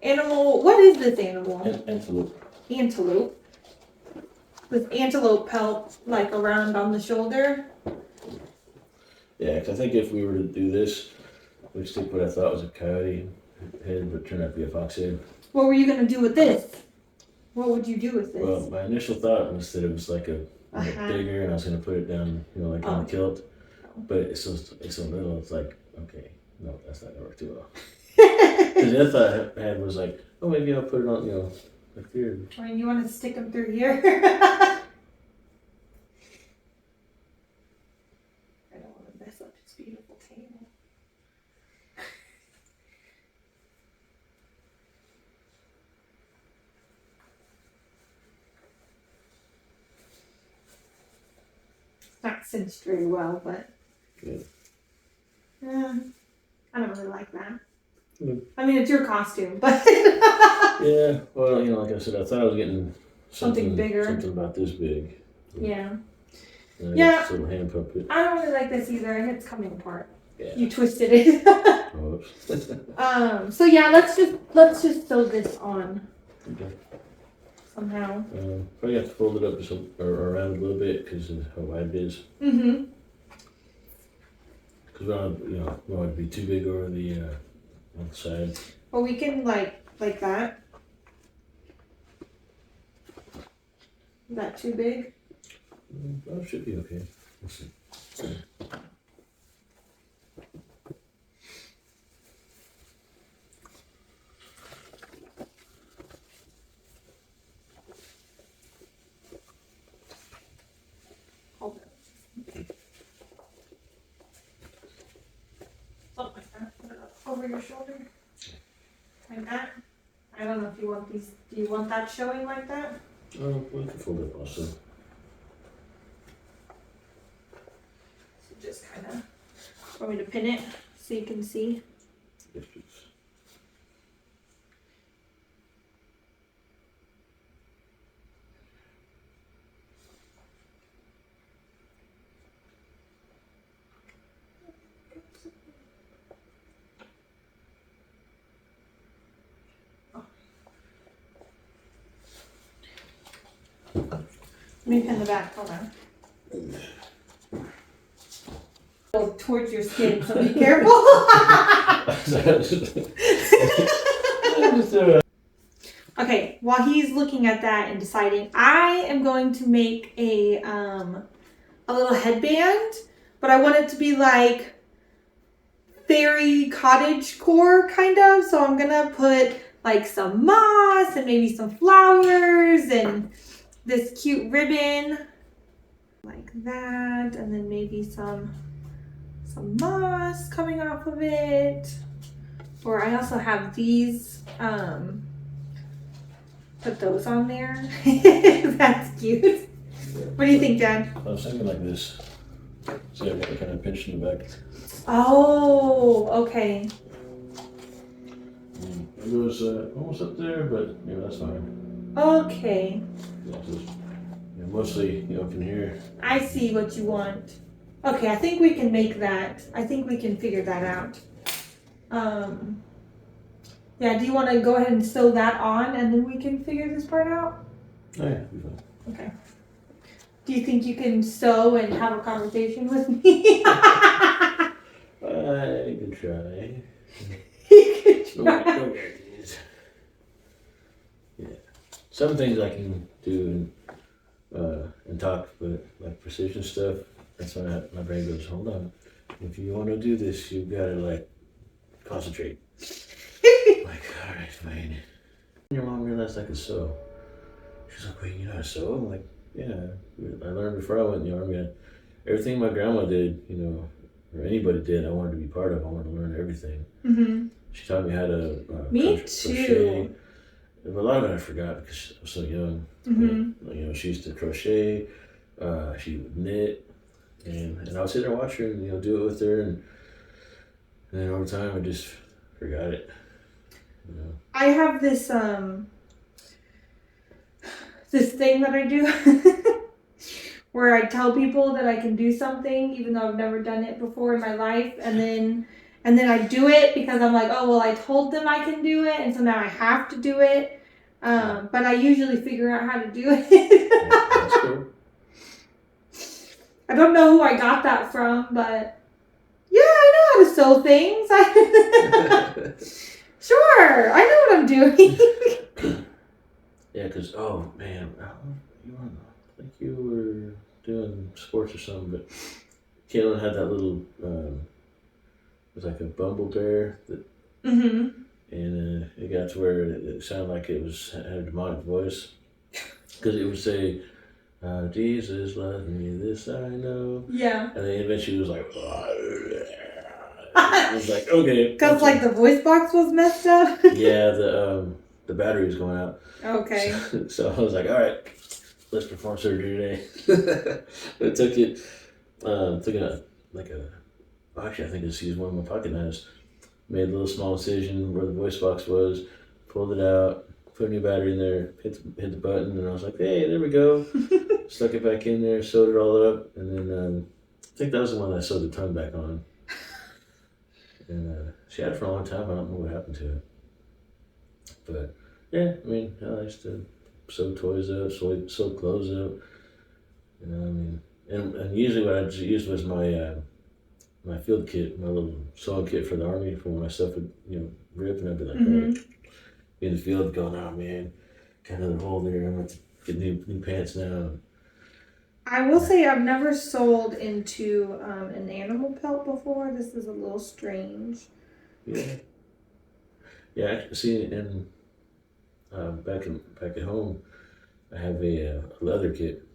animal. What is this animal? Antelope. Antelope. With antelope pelt like around on the shoulder. Yeah, because I think if we were to do this, we'd stick what I thought was a coyote head, but turned out to be a fox head. What were you gonna do with this? What would you do with this? Well, my initial thought was that it was like a hat. bigger, and I was gonna put it down, like on the kilt. But it's so little. It's like, okay, no, that's not gonna work too well. Because the other thought I had was like, oh, maybe I'll put it on, like here. Or you want to stick them through here? I don't want to mess up his beautiful table. Not cinched very well, but Yeah. I don't really like that. Mm. I mean, it's your costume, but Yeah, well, like I said, I thought I was getting Something bigger. something about this big. yeah. And I Yeah. got this little hand puppet. I don't really like this either, and it's coming apart. Yeah. You twisted it. Whoops. So yeah, let's just sew this on Okay. somehow. Probably have to fold it up or around a little bit because of how wide it is. Mm-hmm. Because we don't want it to be too big over the on the side. Well, we can like that. Is that too big? Well, it should be okay. We'll see. Hold it. Something like that. Put it up over your shoulder. Like that. I don't know if you want these. Do you want that showing like that? Oh, we can fold it also. So just kind of. Want me to pin it so you can see? Yes, please. Let me pin the back. Hold on. Go towards your skin, so be careful. Okay, while he's looking at that and deciding, I am going to make a little headband, but I want it to be like fairy cottage core kind of. So I'm gonna put like some moss and maybe some flowers and this cute ribbon like that, and then maybe some moss coming off of it. Or I also have these, put those on there. That's cute. What do you think, Dad? I was thinking like this. See, I got kind of pinched in the back. Oh, okay. It goes almost up there, but that's fine. Okay. Yeah, mostly, from here. I see what you want. Okay, I think we can make that. I think we can figure that out. Yeah, do you want to go ahead and sew that on and then we can figure this part out? Oh, yeah, be fine. Okay. Do you think you can sew and have a conversation with me? I can try. You can No try. guarantees. Yeah. Some things I can do and talk, but like precision stuff, that's when my brain goes, hold on. If you want to do this, you gotta like concentrate. Like, all right, fine. Your mom realized I could sew. She's like, wait, you know how to sew? I'm like, yeah. I learned before I went in the army. Everything my grandma did, or anybody did, I wanted to be part of. I wanted to learn everything. Mm-hmm. She taught me how to Me crochet. too. A lot of it I forgot because I was so young. Mm-hmm. But, she used to crochet. She would knit, and I would sit there and watch her and do it with her, and then over time I just forgot it. I have this this thing that I do where I tell people that I can do something even though I've never done it before in my life, and then I do it because I'm like, oh well, I told them I can do it, and so now I have to do it. But I usually figure out how to do it. That's cool. I don't know who I got that from, but yeah, I know how to sew things. Sure, I know what I'm doing. Yeah, because, oh man, you were doing sports or something, but Caitlin had that little, it was like a bumble bear, Mm-hmm. and it got to where it sounded like it had a demonic voice, because it would say, Jesus loves me, this I know. Yeah. And then eventually it was like, it was like, okay. Because like the voice box was messed up? Yeah, the battery was going out. Okay. So I was like, all right, let's perform surgery today. I took it actually I think I just used one of my pocket knives, made a little small incision where the voice box was, pulled it out, put a new battery in there, hit the button, and I was like, hey, there we go. Stuck it back in there, sewed it all up, and then I think that was the one that I sewed the tongue back on. And she had it for a long time. I don't know what happened to it. But yeah, I mean, I used to sew toys up, sew clothes up. And usually what I just used was my field kit, my little sewing kit for the army, for when my stuff would rip, and I'd be like, right, be in the field going, oh man, got another hole there. I'm going to get new pants now. I will say I've never sold into an animal pelt before. This is a little strange. Yeah. Yeah, I see, and back at home, I have a leather kit.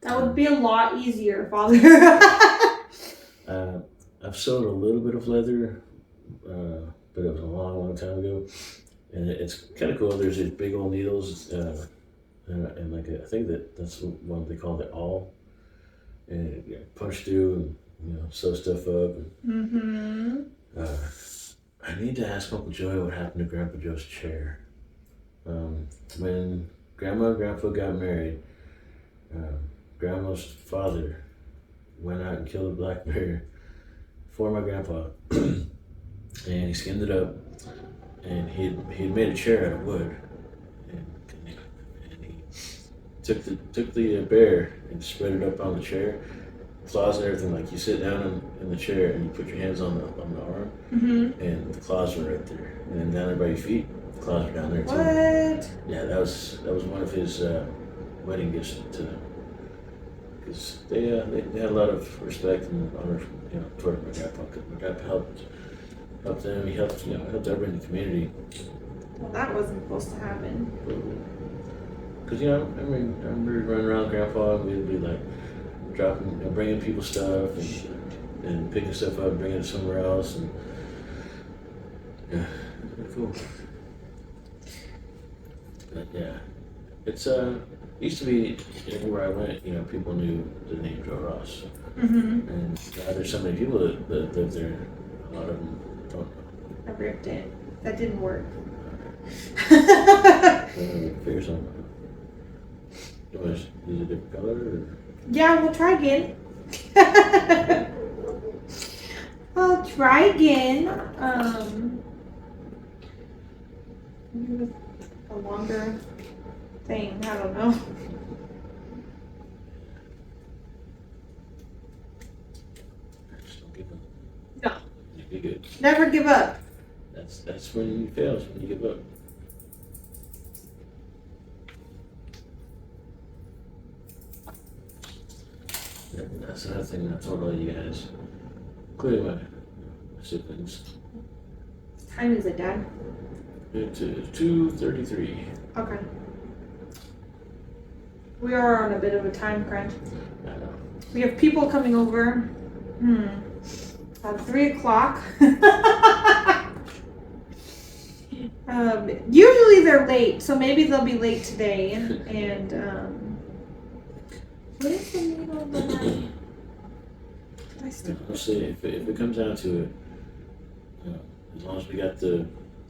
That would be a lot easier, Father. I've sewed a little bit of leather, but it was a long time ago. and it's kind of cool. There's these big old needles, and like I think that's what they call the awl, and you punch through and sew stuff up. And, I need to ask Uncle Joey what happened to Grandpa Joe's chair. When Grandma and Grandpa got married, Grandma's father went out and killed a black bear for my grandpa, and he skinned it up, and he had made a chair out of wood, and he took the bear and spread it up on the chair, claws and everything. Like you sit down in the chair and you put your hands on the arm, and the claws were right there, and then down there by your feet, the claws were down there too. What? Yeah, that was one of his wedding gifts to them, because they had a lot of respect and honor, toward my grandpa. Cause my grandpa helped them. He helped helped everybody in the community. Well, that wasn't supposed to happen. Because I remember running around with Grandpa, and we'd be like dropping, bringing people stuff and picking stuff up, and bringing it somewhere else, and yeah, it's pretty cool. But yeah, it's used to be everywhere I went, people knew the name Joe Ross, and now there's so many people that live there. A lot of them don't know. I ripped it. That didn't work. Figure something out. You want to use a different color? Or? Yeah, we'll try again. I'll try again. Maybe with a longer thing. I don't know. Just don't give up. No. You'll be good. Never give up. That's when you fail, when you give up. And that's another thing I told all you guys, including my siblings. What time is it, Dad? It's 2:33. Okay. We are on a bit of a time crunch. I know. We have people coming over. At 3 o'clock. Usually they're late, so maybe they'll be late today. And what is the name of the We'll see if it comes down to it. As long as we got the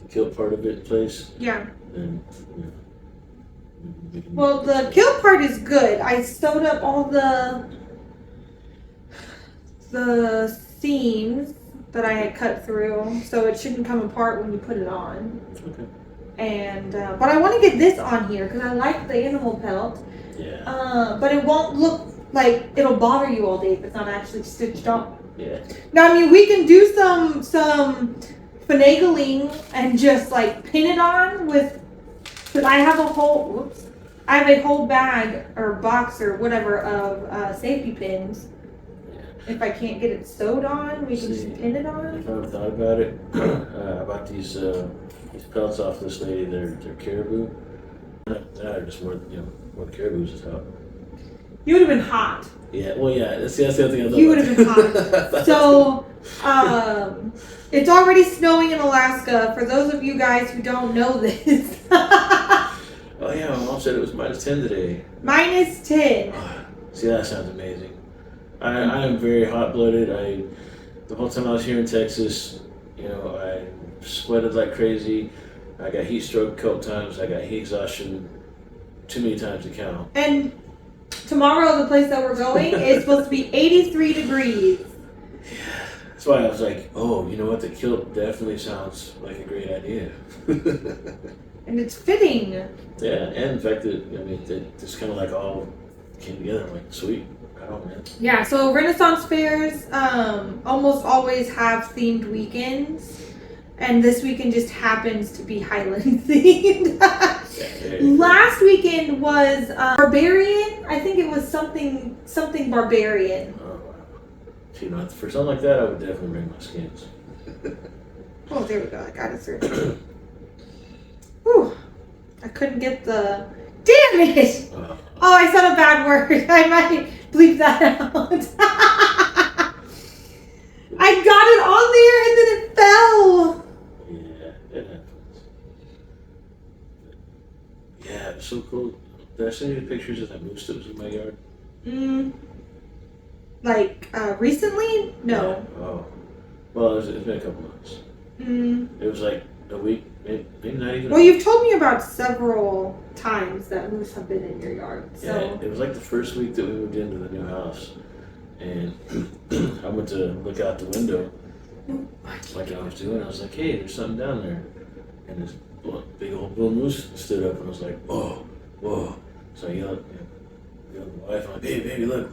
kilt part of it in place, Yeah. then we can. Well, the kill part is good. I sewed up all the seams that I had cut through, so it shouldn't come apart when you put it on. Okay. And but I want to get this on here because I like the animal pelt. Yeah. But it won't look like it'll bother you all day if it's not actually stitched up. Yeah. Now, I mean, we can do some finagling and just like pin it on with. Because I have a whole bag or box or whatever of safety pins. If I can't get it sewed on, we can just pin it on. If I ever thought about it, I bought these pelts off this lady. They're caribou. I just wore the caribous is out. You would have been hot. Yeah, well, yeah. That's the other thing I thought. You would have been hot. So, it's already snowing in Alaska. For those of you guys who don't know this. Oh yeah, my mom said it was -10 today. -10. See, that sounds amazing. I am very hot-blooded. The whole time I was here in Texas, I sweated like crazy. I got heat stroke a couple times. I got heat exhaustion too many times to count. And tomorrow, the place that we're going is supposed to be 83 degrees. That's why I was like, oh, you know what? The kilt definitely sounds like a great idea. And it's fitting. Yeah, and the fact that, it just kind of like all came together. I'm like, sweet. Right on, man. Yeah, so Renaissance fairs almost always have themed weekends. And this weekend just happens to be Highland themed. Last weekend was Barbarian. I think it was something Barbarian. Oh, wow. For something like that, I would definitely bring my skins. Oh, there we go. I got it through. Whew. I couldn't get the... Damn it! Oh, I said a bad word. I might bleep that out. I got it on there and then it fell. Yeah, it happens. got so cool. Did I send you the pictures of that moose that was in my yard? Like recently? No. Yeah. Oh. Well, it's been a couple months. It was like a week, maybe not even. Well, you've told me about several times that moose have been in your yard. So. Yeah, it was like the first week that we moved into the new house, and I went to look out the window, like I was doing. I was like, "Hey, there's something down there," and this big old bull moose stood up, and I was like, "Oh, whoa!" So I yelled at my wife. I'm like, "Hey, baby, look!"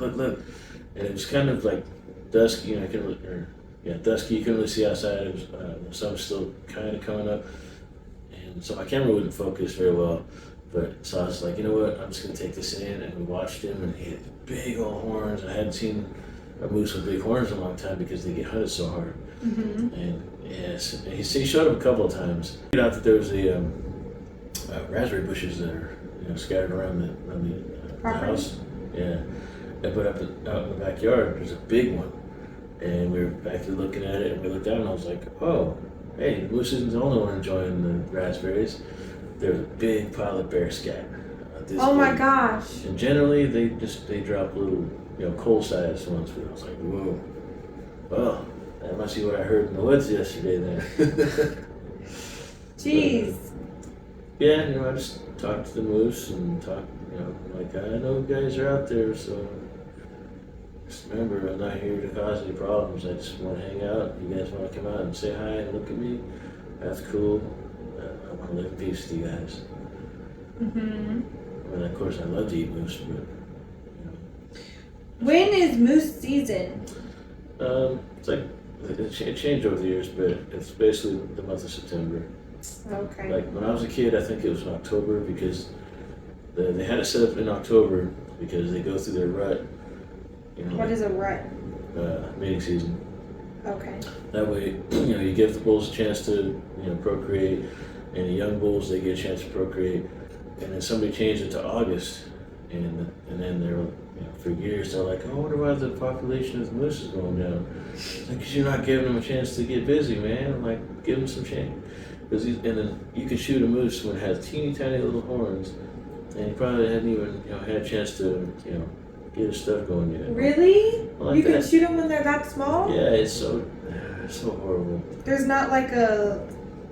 And it was kind of like dusk, you know, dusky. You couldn't really see outside. It was the sun was still kind of coming up, and so my camera wouldn't focus very well. But so I was like, you know what? I'm just gonna take this in, and we watched him, and he had big old horns. I hadn't seen a moose with big horns in a long time because they get hunted so hard. And yes, and he showed up a couple of times. I figured out that there was the raspberry bushes that are scattered around the house. Yeah, but out in the backyard, there's a big one. And we were back there looking at it, and we looked down, and I was like, oh, hey, the moose isn't the only one enjoying the raspberries. There's a big pile of bear scat. Oh my gosh. And generally, they drop little, coal-sized ones, but I was like, whoa. Well, that must be what I heard in the woods yesterday then. Jeez. Yeah, I just talked to the moose and like, I know you guys are out there, so just remember, I'm not here to cause any problems. I just want to hang out. If you guys want to come out and say hi and look at me, that's cool. I want to live in peace with you guys. Well, of course, I love to eat moose, but When is moose season? It's like it changed over the years, but it's basically the month of September. Okay. Like when I was a kid, I think it was in October because they had it set up in October because they go through their rut. What is a rut? Mating season. Okay. That way, you give the bulls a chance to, procreate, and the young bulls, they get a chance to procreate. And then somebody changed it to August, and then they're, for years, they're like, oh, I wonder why the population of the moose is going down. Because you're not giving them a chance to get busy, man. I'm like, give them some chance. And then you can shoot a moose when it has teeny tiny little horns, and he probably hadn't even, had a chance to, get his stuff going yet. Really? Like you can shoot them when they're that small? Yeah, it's so horrible. There's not like a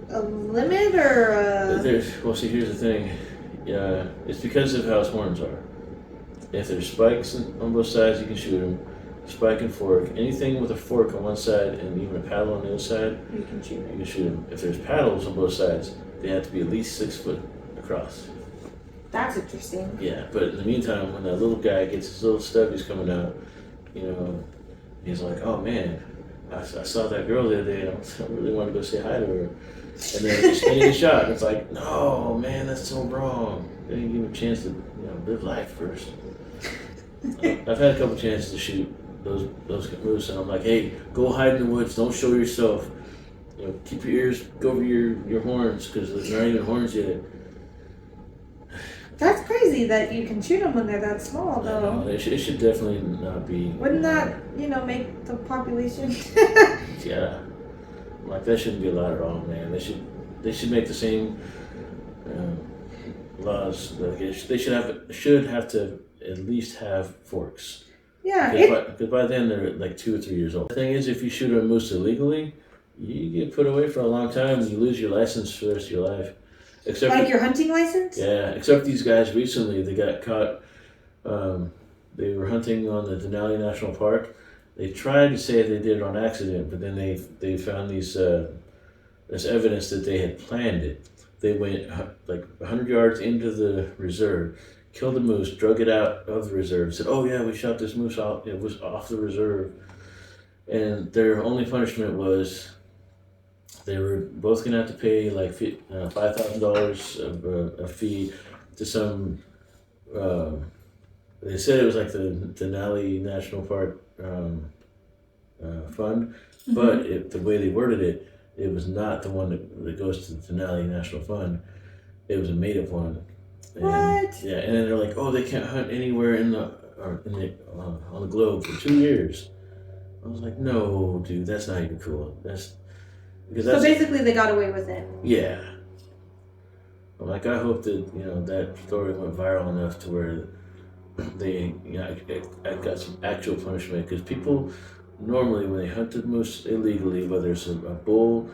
limit or a... Well, see, here's the thing. Yeah, it's because of how his horns are. If there's spikes on both sides, you can shoot them. Spike and fork. Anything with a fork on one side and even a paddle on the other side, you can shoot them. You can shoot them. If there's paddles on both sides, they have to be at least 6 foot across. That's interesting. Yeah, but in the meantime, when that little guy gets his little stubbies coming out, he's like, oh man, I saw that girl the other day and I really want to go say hi to her. And then he's getting a shot. And it's like, no, man, that's so wrong. They didn't give him a chance to, live life first. I've had a couple chances to shoot those moose, and I'm like, hey, go hide in the woods. Don't show yourself. Keep your ears, go over your horns, because there's not even horns yet. That's crazy that you can shoot them when they're that small, though. No, it should definitely not be. Wouldn't that, make the population? Yeah, like that shouldn't be allowed at all, man. They should make the same laws. They should have to at least have forks. Yeah. Because by then they're like 2 or 3 years old. The thing is, if you shoot a moose illegally, you get put away for a long time and you lose your license for the rest of your life. Except your hunting license? Yeah, except these guys recently, they got caught. They were hunting on the Denali National Park. They tried to say they did it on accident, but then they found this evidence that they had planned it. They went like 100 yards into the reserve, killed the moose, drug it out of the reserve, said, oh yeah, we shot this moose off, it was off the reserve. And their only punishment was they were both going to have to pay like $5,000 of a fee to some, they said it was like the Denali National Park fund, but the way they worded it, it was not the one that goes to the Denali National Fund. It was a made-up one. And, what? Yeah, and then they're like, oh, they can't hunt anywhere on the globe for 2 years. I was like, no, dude, that's not even cool. So basically they got away with it. Yeah. I'm like, I hope that that story went viral enough to where they I got some actual punishment because people normally when they hunt the moose illegally, whether it's a bull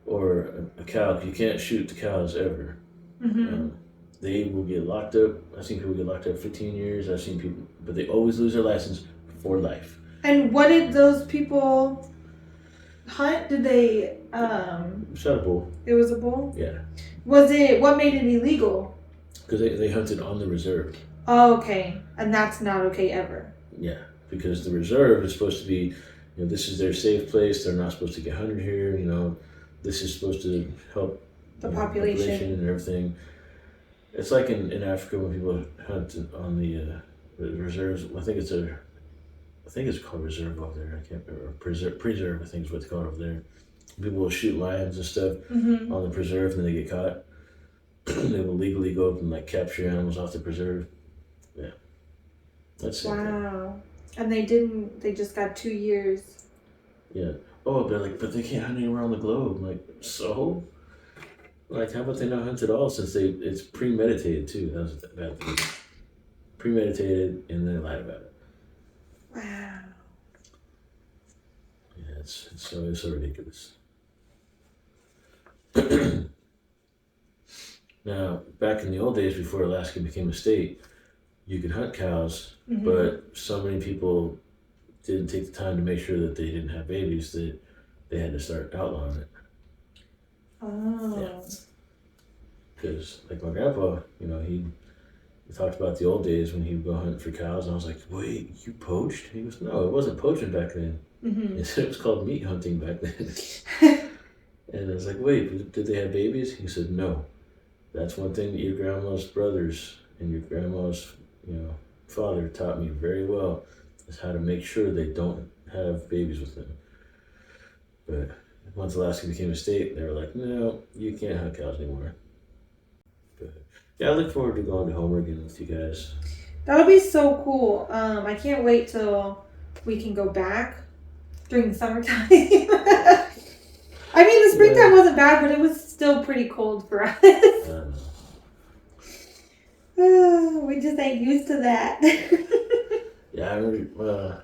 or a cow, you can't shoot the cows ever. Mm-hmm. They will get locked up. I've seen people get locked up 15 years. I've seen people, but they always lose their license for life. And what did those people hunt? Did they Shot a bull. It was a bull? Yeah. What made it illegal? Because they hunted on the reserve. Oh, okay. And that's not okay ever. Yeah, because the reserve is supposed to be, this is their safe place. They're not supposed to get hunted here. This is supposed to help The population and everything. It's like in Africa when people hunt on the reserves. I think it's called reserve over there. I can't remember. Preserve, I think is what they call it over there. People will shoot lions and stuff on the preserve, and then they get caught. They will legally go up and capture animals off the preserve. Yeah, that's it. Wow. And they didn't. They just got 2 years. Yeah. Oh, they're like, but they can't hunt anywhere on the globe. I'm like, so? How about they not hunt at all? Since it's premeditated too. That was the bad thing. Premeditated, and they lied about it. Wow. Yeah, it's so ridiculous. Now, back in the old days before Alaska became a state, you could hunt cows, but so many people didn't take the time to make sure that they didn't have babies that they had to start outlawing it. Oh. Yeah. Because, my grandpa, he talked about the old days when he would go hunt for cows, and I was like, wait, you poached? He goes, no, it wasn't poaching back then. He said it was called meat hunting back then. And I was like, wait, did they have babies? He said, no. That's one thing that your grandma's brothers and your grandma's, father taught me very well, is how to make sure they don't have babies with them. But once Alaska became a state, they were like, no, you can't hunt cows anymore. But yeah, I look forward to going to Homer again with you guys. That'll be so cool. I can't wait till we can go back during the summertime. I mean, the springtime wasn't bad, but it was still pretty cold for us. We just ain't used to that. Yeah, I remember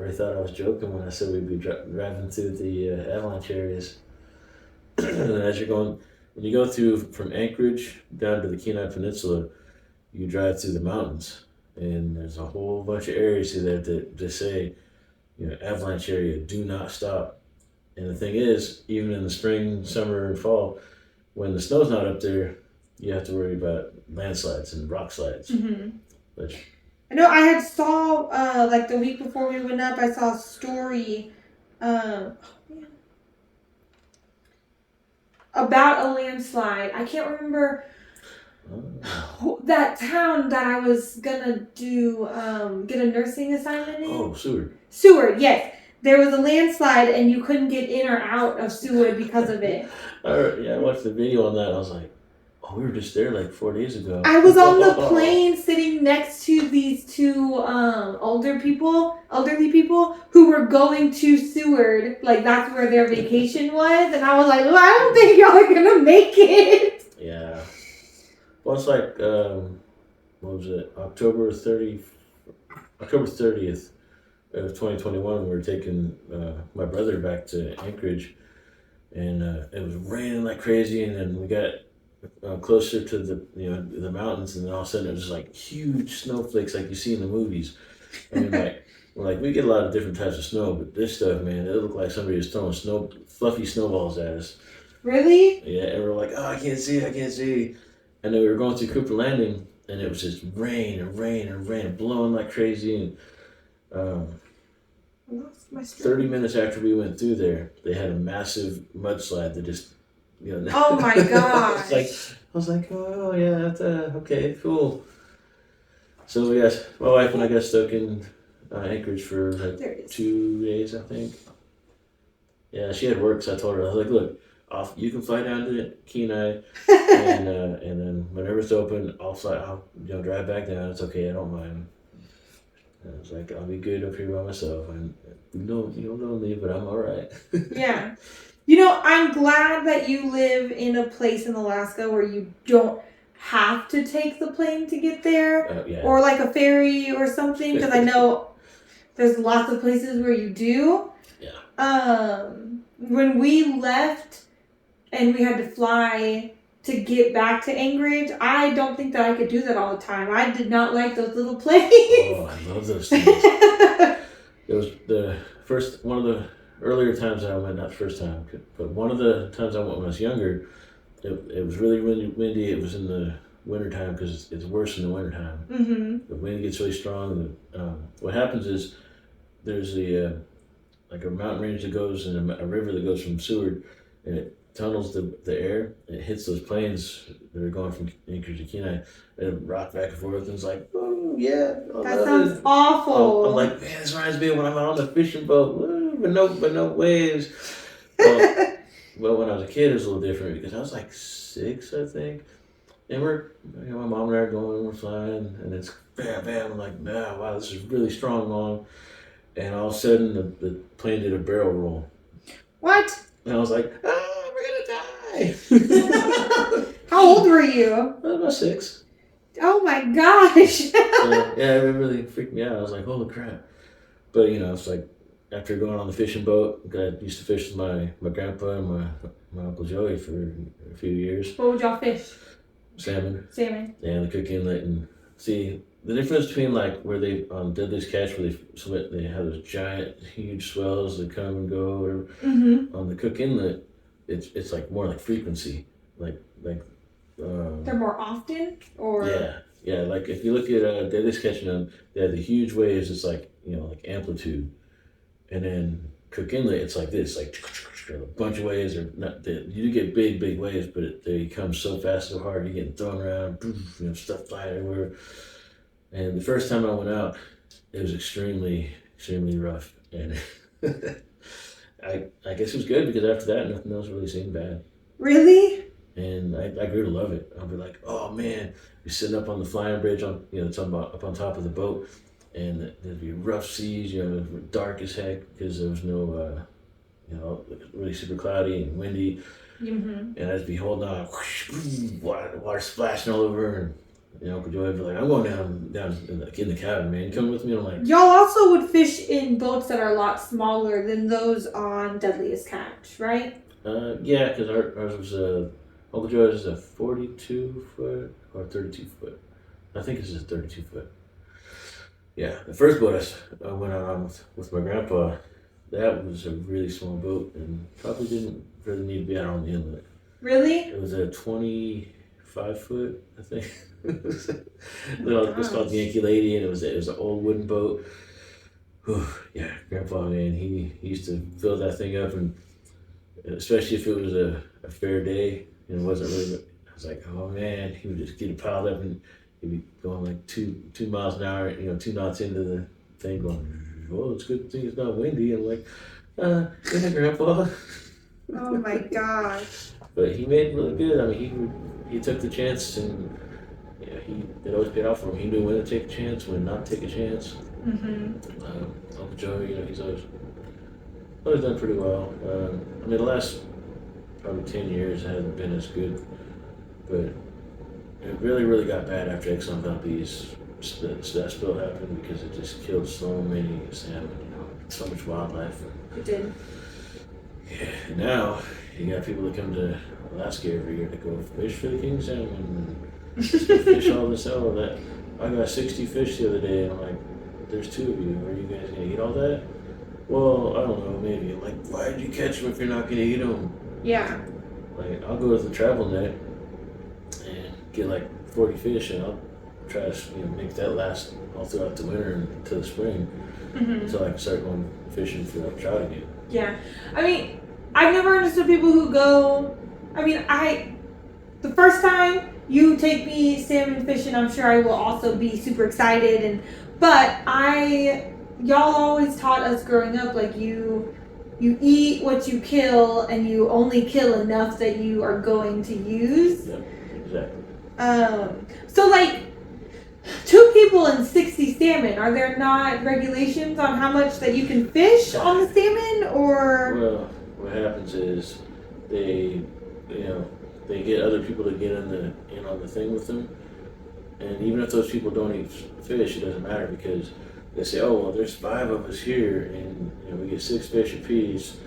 I thought I was joking when I said we'd be driving through the avalanche areas. And as when you go through from Anchorage down to the Kenai Peninsula, you drive through the mountains. And there's a whole bunch of areas through there that just say, avalanche area, do not stop. And the thing is, even in the spring, summer, and fall, when the snow's not up there, you have to worry about landslides and rock slides. Which, I know I had saw, the week before we went up, I saw a story about a landslide. I can't remember that town that I was gonna do, get a nursing assignment in. Oh, Seward. Seward, yes. There was a landslide and you couldn't get in or out of Seward because of it. Yeah, I watched the video on that and I was like, oh, we were just there 4 days ago. I was on the plane sitting next to these two elderly people who were going to Seward. That's where their vacation was. And I was like, well, I don't think y'all are going to make it. Yeah. Well, it's what was it? October 30th of 2021, we were taking my brother back to Anchorage, and it was raining like crazy, and then we got closer to the mountains, and then all of a sudden it was just huge snowflakes like you see in the movies. I mean, we get a lot of different types of snow, but this stuff, man, it looked like somebody was throwing fluffy snowballs at us. Really? Yeah, and we're like, oh, I can't see. And then we were going through Cooper Landing, and it was just rain and rain and rain, blowing like crazy, and 30 minutes after we went through there, they had a massive mudslide that just, Oh my gosh. I was like, oh yeah, okay, cool. So my wife and I got stuck in Anchorage for 2 days, I think. Yeah, she had work, so I told her, I was like, look, you can fly down to Kenai, and then whenever it's open, I'll drive back down. It's okay, I don't mind. And I was like, I'll be good up here by myself. And you don't leave, but I'm all right. Yeah. You know, I'm glad that you live in a place in Alaska where you don't have to take the plane to get there, Yeah. or like a ferry or something. Because I know there's lots of places where you do. Yeah. When we left and we had to fly to get back to Anchorage, I don't think that I could do that all the time. I did not like those little planes. Oh, I love those things. It was one of the earlier times that I went, not the first time, but one of the times I went when I was younger, it was really windy. It was in the wintertime because it's worse in the wintertime. Mm-hmm. The wind gets really strong. And what happens is there's like a mountain range that goes and a river that goes from Seward, and it tunnels the air, and it hits those planes that are going from Anchorage to Kenai, and it rock back and forth, and it's like, oh yeah, that sounds awful. I'm like, man, this reminds me of when I'm out on the fishing boat, but no waves. Well, when I was a kid, it was a little different because I was like 6, I think, and my mom and I are going, we're flying, and it's bam, bam. I'm like, man, wow, this is really strong, Mom. And all of a sudden, the plane did a barrel roll. What? And I was like, we're gonna die. How old were you? About 6. Oh my gosh. Yeah, it really freaked me out. I was like, holy crap. But, it's like, after going on the fishing boat, I used to fish with my grandpa and my Uncle Joey for a few years. What would y'all fish? Salmon. Yeah, the Cook Inlet. And see, the difference between like where they on Deadliest Catch, where they have those giant, huge swells that come and go, or mm-hmm. on the Cook Inlet, it's like more like frequency, like. They're more often, or yeah. Like if you look at Deadliest Catch, they have the huge waves. It's like like amplitude, and then Cook Inlet, it's like this, like a bunch of waves. Or not, you do get big waves, but they come so fast, so hard. You're getting thrown around, stuff flying everywhere. And the first time I went out, it was extremely rough, and I guess it was good because after that, nothing else really seemed bad. Really? And I grew to love it. I'll be like, oh man, you're sitting up on the flying bridge up on top of the boat, and there'd be rough seas, dark as heck because there was no, really super cloudy and windy, mm-hmm. and I'd be holding on, whoosh, water splashing all over, and Uncle Joey would be like, I'm going down in the cabin, man. You coming with me? And I'm like, y'all also would fish in boats that are a lot smaller than those on Deadliest Catch, right? Yeah, because ours was Uncle Joe's is a 42 foot or 32 foot. I think it's a 32 foot. Yeah, the first boat I went out on with my grandpa, that was a really small boat and probably didn't really need to be out on the inlet. Really? It was a 25 foot, I think. It's called the Yankee Lady, and it was an old wooden boat. Whew, yeah, Grandpa, man, he used to fill that thing up, and especially if it was a fair day and it wasn't really. I was like, oh man, he would just get it piled up, and he'd be going like two miles an hour, 2 knots into the thing, going, well, it's a good thing it's not windy. And I'm like, yeah, Grandpa. Oh my gosh. But he made it really good. I mean, he took the chance, and it always paid off for him. He knew when to take a chance, when not to take a chance. Mm-hmm. Uncle Joey, he's always done pretty well. I mean, the last probably 10 years hasn't been as good, but it really got bad after Exxon Valdez that spill happened because it just killed so many salmon, so much wildlife. It did. Yeah, and now you got people that come to Alaska every year to go fish for the king salmon and just go fish all this hell. That I got 60 fish the other day, and I'm like, there's 2 of you. Are you guys gonna eat all that? Well, I don't know, maybe. I'm like, why did you catch them if you're not gonna eat them? Yeah. Like, I'll go with the travel net and get like 40 fish, and I'll try to make that last all throughout the winter until the spring, until I can start going fishing for like trout again. Yeah, I mean, I've never understood people who go. I mean, the first time you take me salmon fishing, I'm sure I will also be super excited. But y'all always taught us growing up, like you eat what you kill, and you only kill enough that you are going to use. Yep, exactly. So like 2 people and 60 salmon. Are there not regulations on how much that you can fish on the salmon, or? Well, what happens is they, you know, they get other people to get in on the thing with them, and even if those people don't eat fish, it doesn't matter because they say, oh well, there's 5 of us here, and you know, we get 6 fish apiece,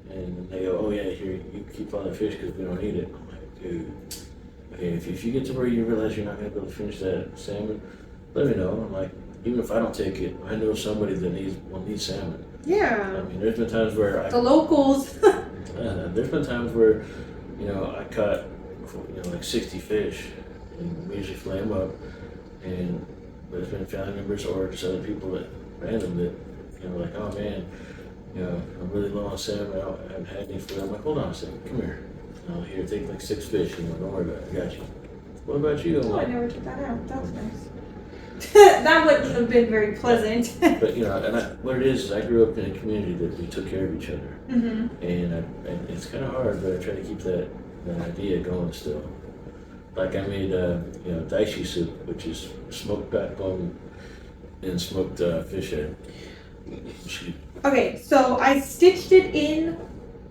and they go, oh yeah, here you keep all the fish because we don't eat it. I'm like, dude, okay, if you get to where you realize you're not gonna be able to finish that salmon, let me know. I'm like, even if I don't take it, I know somebody that will need salmon. Yeah. I mean, there's been times where The locals. there's been times where, you know, I caught, you know, like 60 fish, and we usually fillet them up, and there's been family members or just other people that random that, you know, like, oh man, you know, I'm really low on salmon. I haven't had any food. I'm like, hold on a second, come here. Here, take like 6 fish. You know, don't worry about it. I got you. What about you? Oh, I never took that out. That was nice. That wouldn't have been very pleasant. But you know, and what it is I grew up in a community that we took care of each other, and it's kind of hard, but I try to keep that idea going still. Like I made, you know, daishi soup, which is smoked backbone and smoked fish head. Okay, so I stitched it in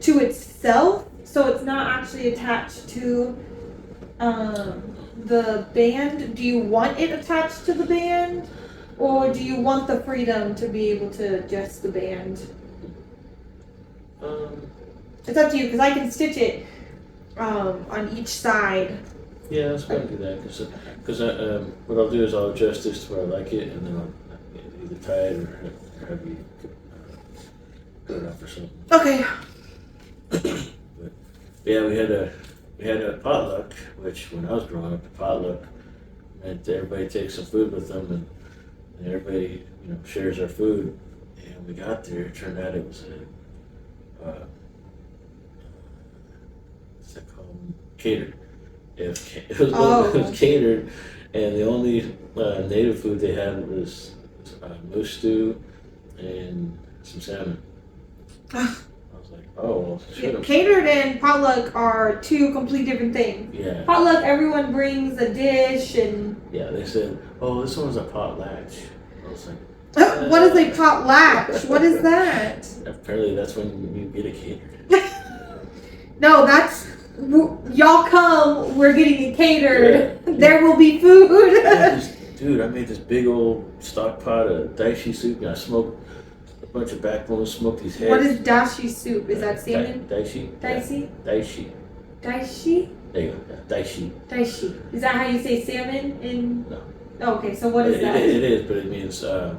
to itself, so it's not actually attached to the band. Do you want it attached to the band, or do you want the freedom to be able to adjust the band? It's up to you, because I can stitch it on each side. Yeah, let's go and do that, because what I'll do is I'll adjust this to where I like it, and then I'll either tie it or have you cut it off or something. Okay. But yeah, we had a potluck, which when I was growing up, the potluck meant everybody takes some food with them, and everybody, you know, shares their food. And when we got there, it turned out it was what's that called? Catered. It was catered, and the only native food they had was moose stew and some salmon. I was like, oh, well, Yeah, catered and potluck are 2 completely different things. Yeah. Potluck, everyone brings a dish and. Yeah, they said, oh, this one's a potlatch. I was like, What is a potlatch? What is that? apparently that's when you get it catered. No, that's. Y'all come, we're getting it catered. Yeah. There will be food. Dude, I made this big old stock pot of daishi soup, and I smoked a bunch of backbones, smoked these heads. What is dashi soup? Is that salmon? Daishi. Daishi? Yeah. Daishi. Daishi? There you go. Yeah. Daishi. Daishi. Is that how you say salmon in? No. Oh, okay, so what is that? It is, but it means the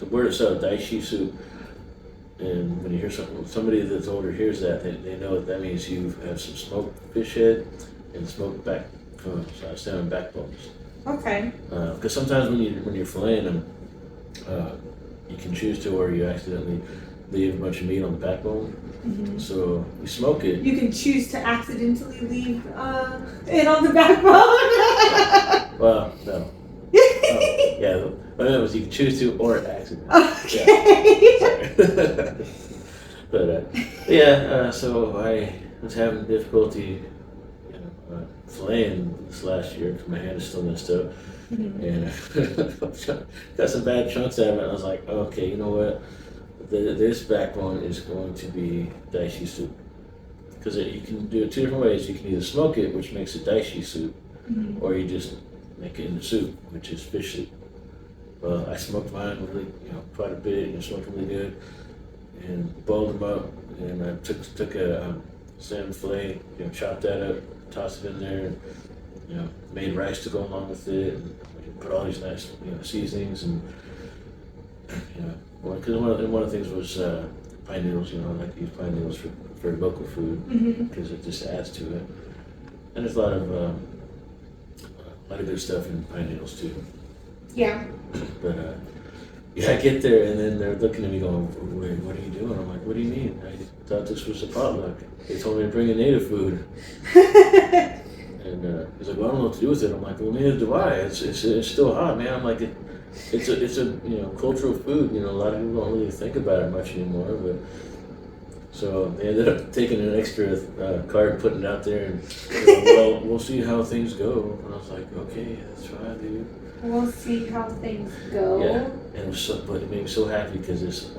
word itself, daishi soup. And when you hear somebody that's older hears that, they know that means you have some smoked fish head and smoked salmon backbones. Okay. Because sometimes when you're filleting them, you can choose to, or you accidentally leave a bunch of meat on the backbone. Mm-hmm. So you smoke it. You can choose to accidentally leave it on the backbone. Well, no. Yeah, what I meant was you can choose to or accidentally. Okay. Yeah. But so I was having difficulty, you know, filleting this last year because my hand is still messed up, and got some bad chunks out of it. And I was like, okay, you know what? This backbone is going to be daishi soup, because you can do it 2 different ways. You can either smoke it, which makes it daishi soup, or you just make it into soup, which is fish soup. Well, I smoked mine really, quite a bit, and smoked really good, and boiled them up, and I took a salmon fillet, chopped that up, tossed it in there, and made rice to go along with it, and put all these nice seasonings, and because one of the things was pine noodles. I like to use pine noodles for local food because it just adds to it, and there's a lot of good stuff in pine noodles too. Yeah. But I get there, and then they're looking at me going, "Wait, what are you doing?" I'm like, "What do you mean? I thought this was a potluck. They told me to bring in native food." And he's like, "Well, I don't know what to do with it." I'm like, "Well, neither do I. It's still hot, man." I'm like, it's a cultural food. A lot of people don't really think about it much anymore. But so they ended up taking an extra cart and putting it out there, and well, we'll see how things go. And I was like, "Okay, that's fine, dude. We'll see how things go." Yeah, and but it made me so happy because this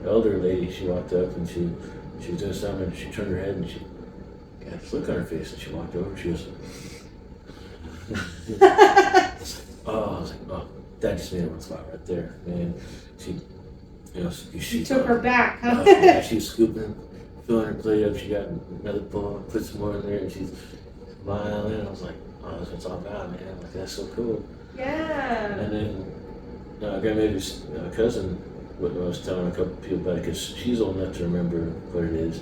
elder lady, she walked up and she she was doing something, and she turned her head, and she got this look on her face, and she walked over, and she was, oh, I was like, oh, that just made it one spot right there, man. She, you know, She took her back, huh? yeah, she was scooping, filling her plate up. She got another bowl, put some more in there, and she's smiling. I was like, oh, that's what it's all about, man. Like, that's so cool. Yeah. And then grandbaby's cousin, what I was telling a couple people about it, because she's old enough to remember what it is.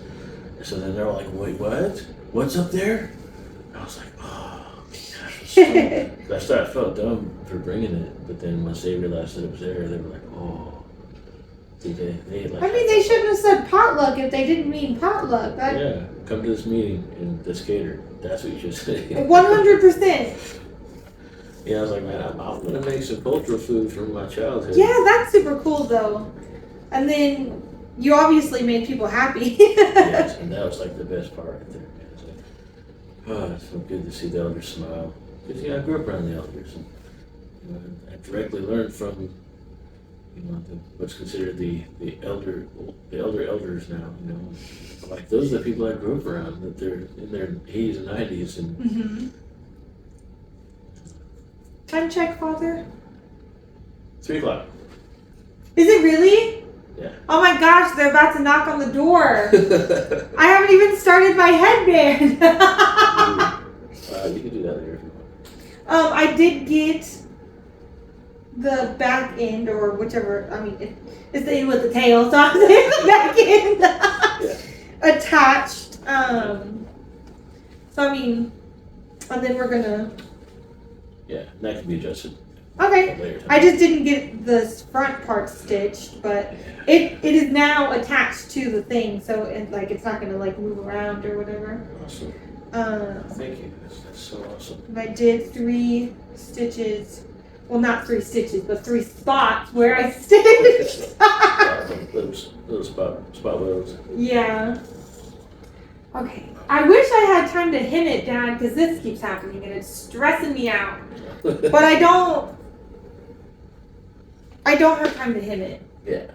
And so then they're all like, wait, what? What's up there? And I was like, oh, gosh. I started, I felt dumb for bringing it, but then once they realized that it was there, they were like, oh. They like, I mean, they shouldn't have said potluck if they didn't mean potluck. Yeah, come to this meeting and this cater. That's what you should say. 100%. Yeah, I was like, man, I'm gonna make some cultural food from my childhood. Yeah, that's super cool though. And then you obviously made people happy. Yes, and that was like the best part right there. Man. It's like, oh, it's so good to see the elders smile. Because I grew up around the elders, and I directly learned from what's considered the elder elders now. Like those are the people I grew up around. That they're in their 80s and 90s, and Mm-hmm. Time check, Father. 3:00. Is it really? Yeah. Oh my gosh, they're about to knock on the door. I haven't even started my headband. You can do that later if you want. I did get the back end or whichever. I mean, it's the end with the tail, so I'm saying the back end attached. So I mean, and then we're gonna. Yeah, that can be adjusted. Okay. Later. I just didn't get the front part stitched, but it is now attached to the thing, so it's not gonna like move around or whatever. Awesome. Thank you. That's so awesome. And I did 3 stitches. Well, not 3 stitches, but 3 spots where I stitched. little spot welds. Yeah. Okay. I wish I had time to hem it, Dad, because this keeps happening and it's stressing me out. But I don't have time to hem it. Yeah.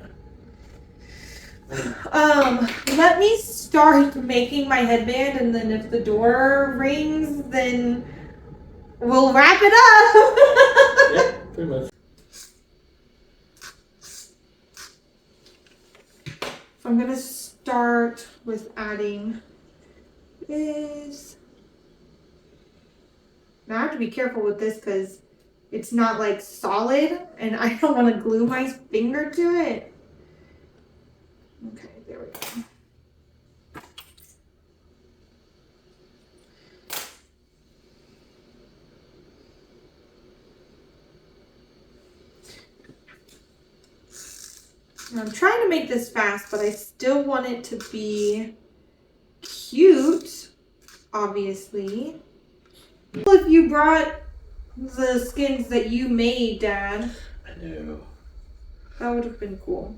Let me start making my headband, and then if the door rings, then we'll wrap it up. Yeah, pretty much. I'm gonna start with adding this. Now I have to be careful with this because it's not like solid, and I don't want to glue my finger to it. Okay, there we go. I'm trying to make this fast, but I still want it to be cute, obviously. If you brought the skins that you made, Dad, I know. that would have been cool.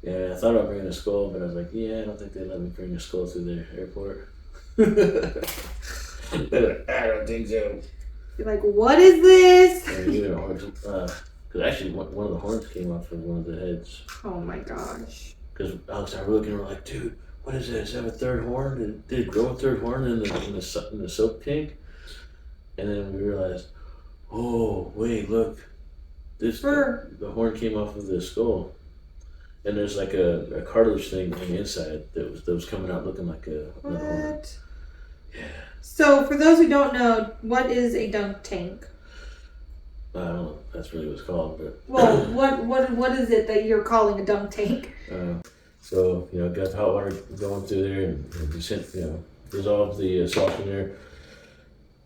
Yeah, I thought about bringing a skull, but I was like, yeah, I don't think they let me bring a skull through the airport. They're like, I don't think so. You're like, what is this? Because actually, one of the horns came off of one of the heads. Oh my gosh. Because Alex and I were looking, and we're like, dude, what is this? Does it have a third horn? Did it grow a third horn in the soap tank? And then we realized, oh, wait, look. The horn came off of the skull. And there's like a cartilage thing on the inside that was coming out looking like another horn. What? Yeah. So, for those who don't know, what is a dunk tank? I don't know if that's really what it's called, but... Well, what is it that you're calling a dunk tank? So, got the hot water going through there, and we sent, dissolved the salt in there.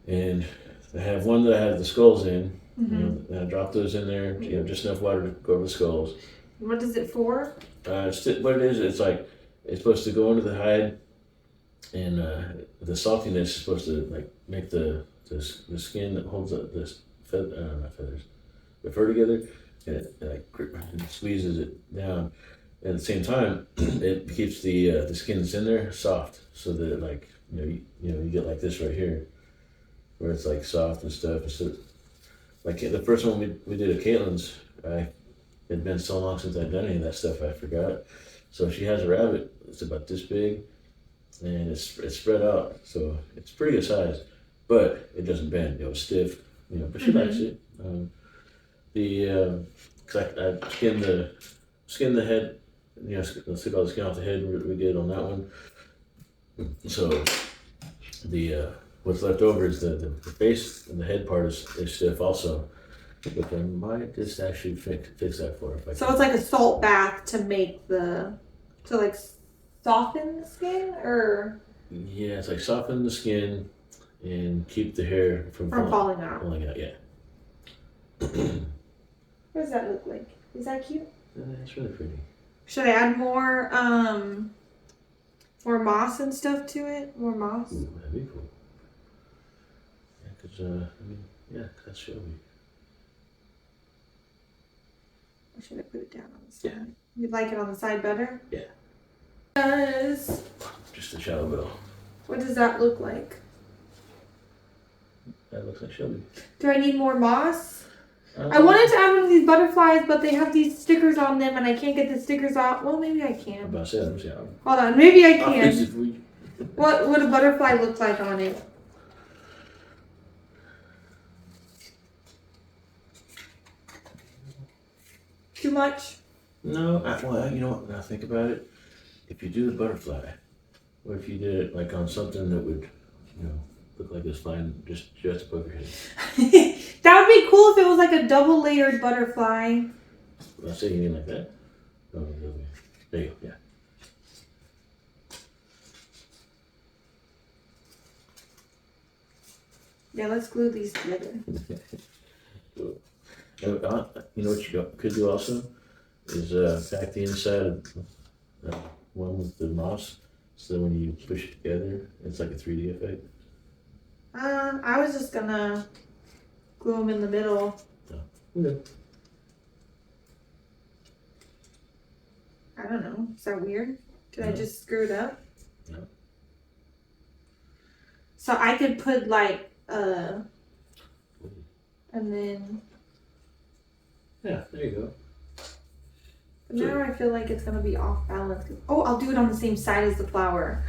And I have one that I have the skulls in. Mm-hmm. And I drop those in there, just enough water to go over the skulls. What is it for? What it is, it's like, it's supposed to go under the hide, and the saltiness is supposed to like make the skin that holds up this not feathers, the fur together, and it squeezes it down. And at the same time, it keeps the skin that's in there soft, so that like you get like this right here, where it's like soft and stuff. And so, like the first one we did at Caitlin's, it had been so long since I'd done any of that stuff, I forgot. So she has a rabbit. It's about this big, and it's spread out, so it's pretty good size. But it doesn't bend. It's stiff, But she likes it. Cause I skinned the head. Let's take all the skin off the head. We did on that one. So the what's left over is the face and the head part is stiff also. But I might just actually fix that for her if I So can. it's like a salt bath to soften the skin or Yeah, it's like soften the skin and keep the hair from falling out. falling out. Yeah. What does that look like? Is that cute? It's really pretty. Should I add more moss and stuff to it? More moss? Ooh, that'd be cool. Yeah, cause that's Shelby. Or should I put it down on the side? Yeah. You'd like it on the side better? Yeah. Just a shallow bill. What does that look like? That looks like Shelby. Do I need more moss? I wanted to add one of these butterflies, but they have these stickers on them and I can't get the stickers off. Well, maybe I I'm can. about to say, let me see. Hold on, maybe I I'll fix it can. for you. What would a butterfly look like on it? Too much? No, you know what? Now think about it. If you do the butterfly, what if you did it like on something that would, look like it's flying just above your head? That would be cool if it was like a double layered butterfly. I'll say you mean like that. No, the other way. There you go. Yeah. Yeah, let's glue these together. You know what you could do also is pack the inside of one with the moss, so when you push it together, it's like a 3D effect. I was just gonna glue them in the middle. Okay. I don't know. Is that weird? Did I No. just screw it up? No. So I could put like and then Yeah, there you go. but now I feel like it's gonna be off balance. Oh, I'll do it on the same side as the flower.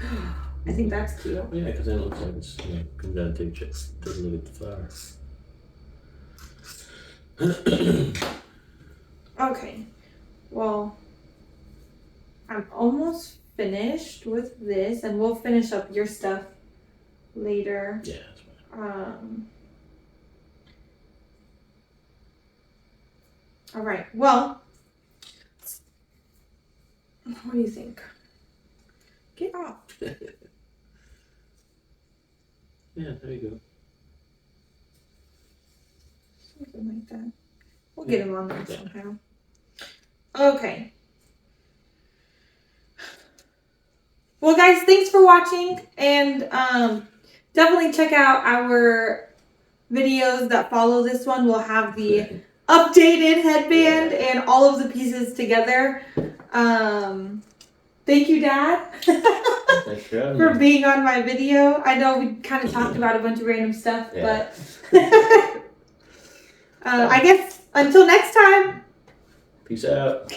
I think that's cute. Oh, yeah, because then it looks like it's come down and take a look at the flower. Okay. Well, I'm almost finished with this, and we'll finish up your stuff later. Yeah, that's fine. All right. Well, what do you think? Get off. Yeah, there you go. Something like that. We'll get him on there somehow. Okay. Well, guys, thanks for watching, and definitely check out our videos that follow this one. We'll have the updated headband and all of the pieces together. Thank you, Dad, Thanks for having for me. being on my video. I know we kind of talked about a bunch of random stuff, Yeah. but I guess until next time. Peace out.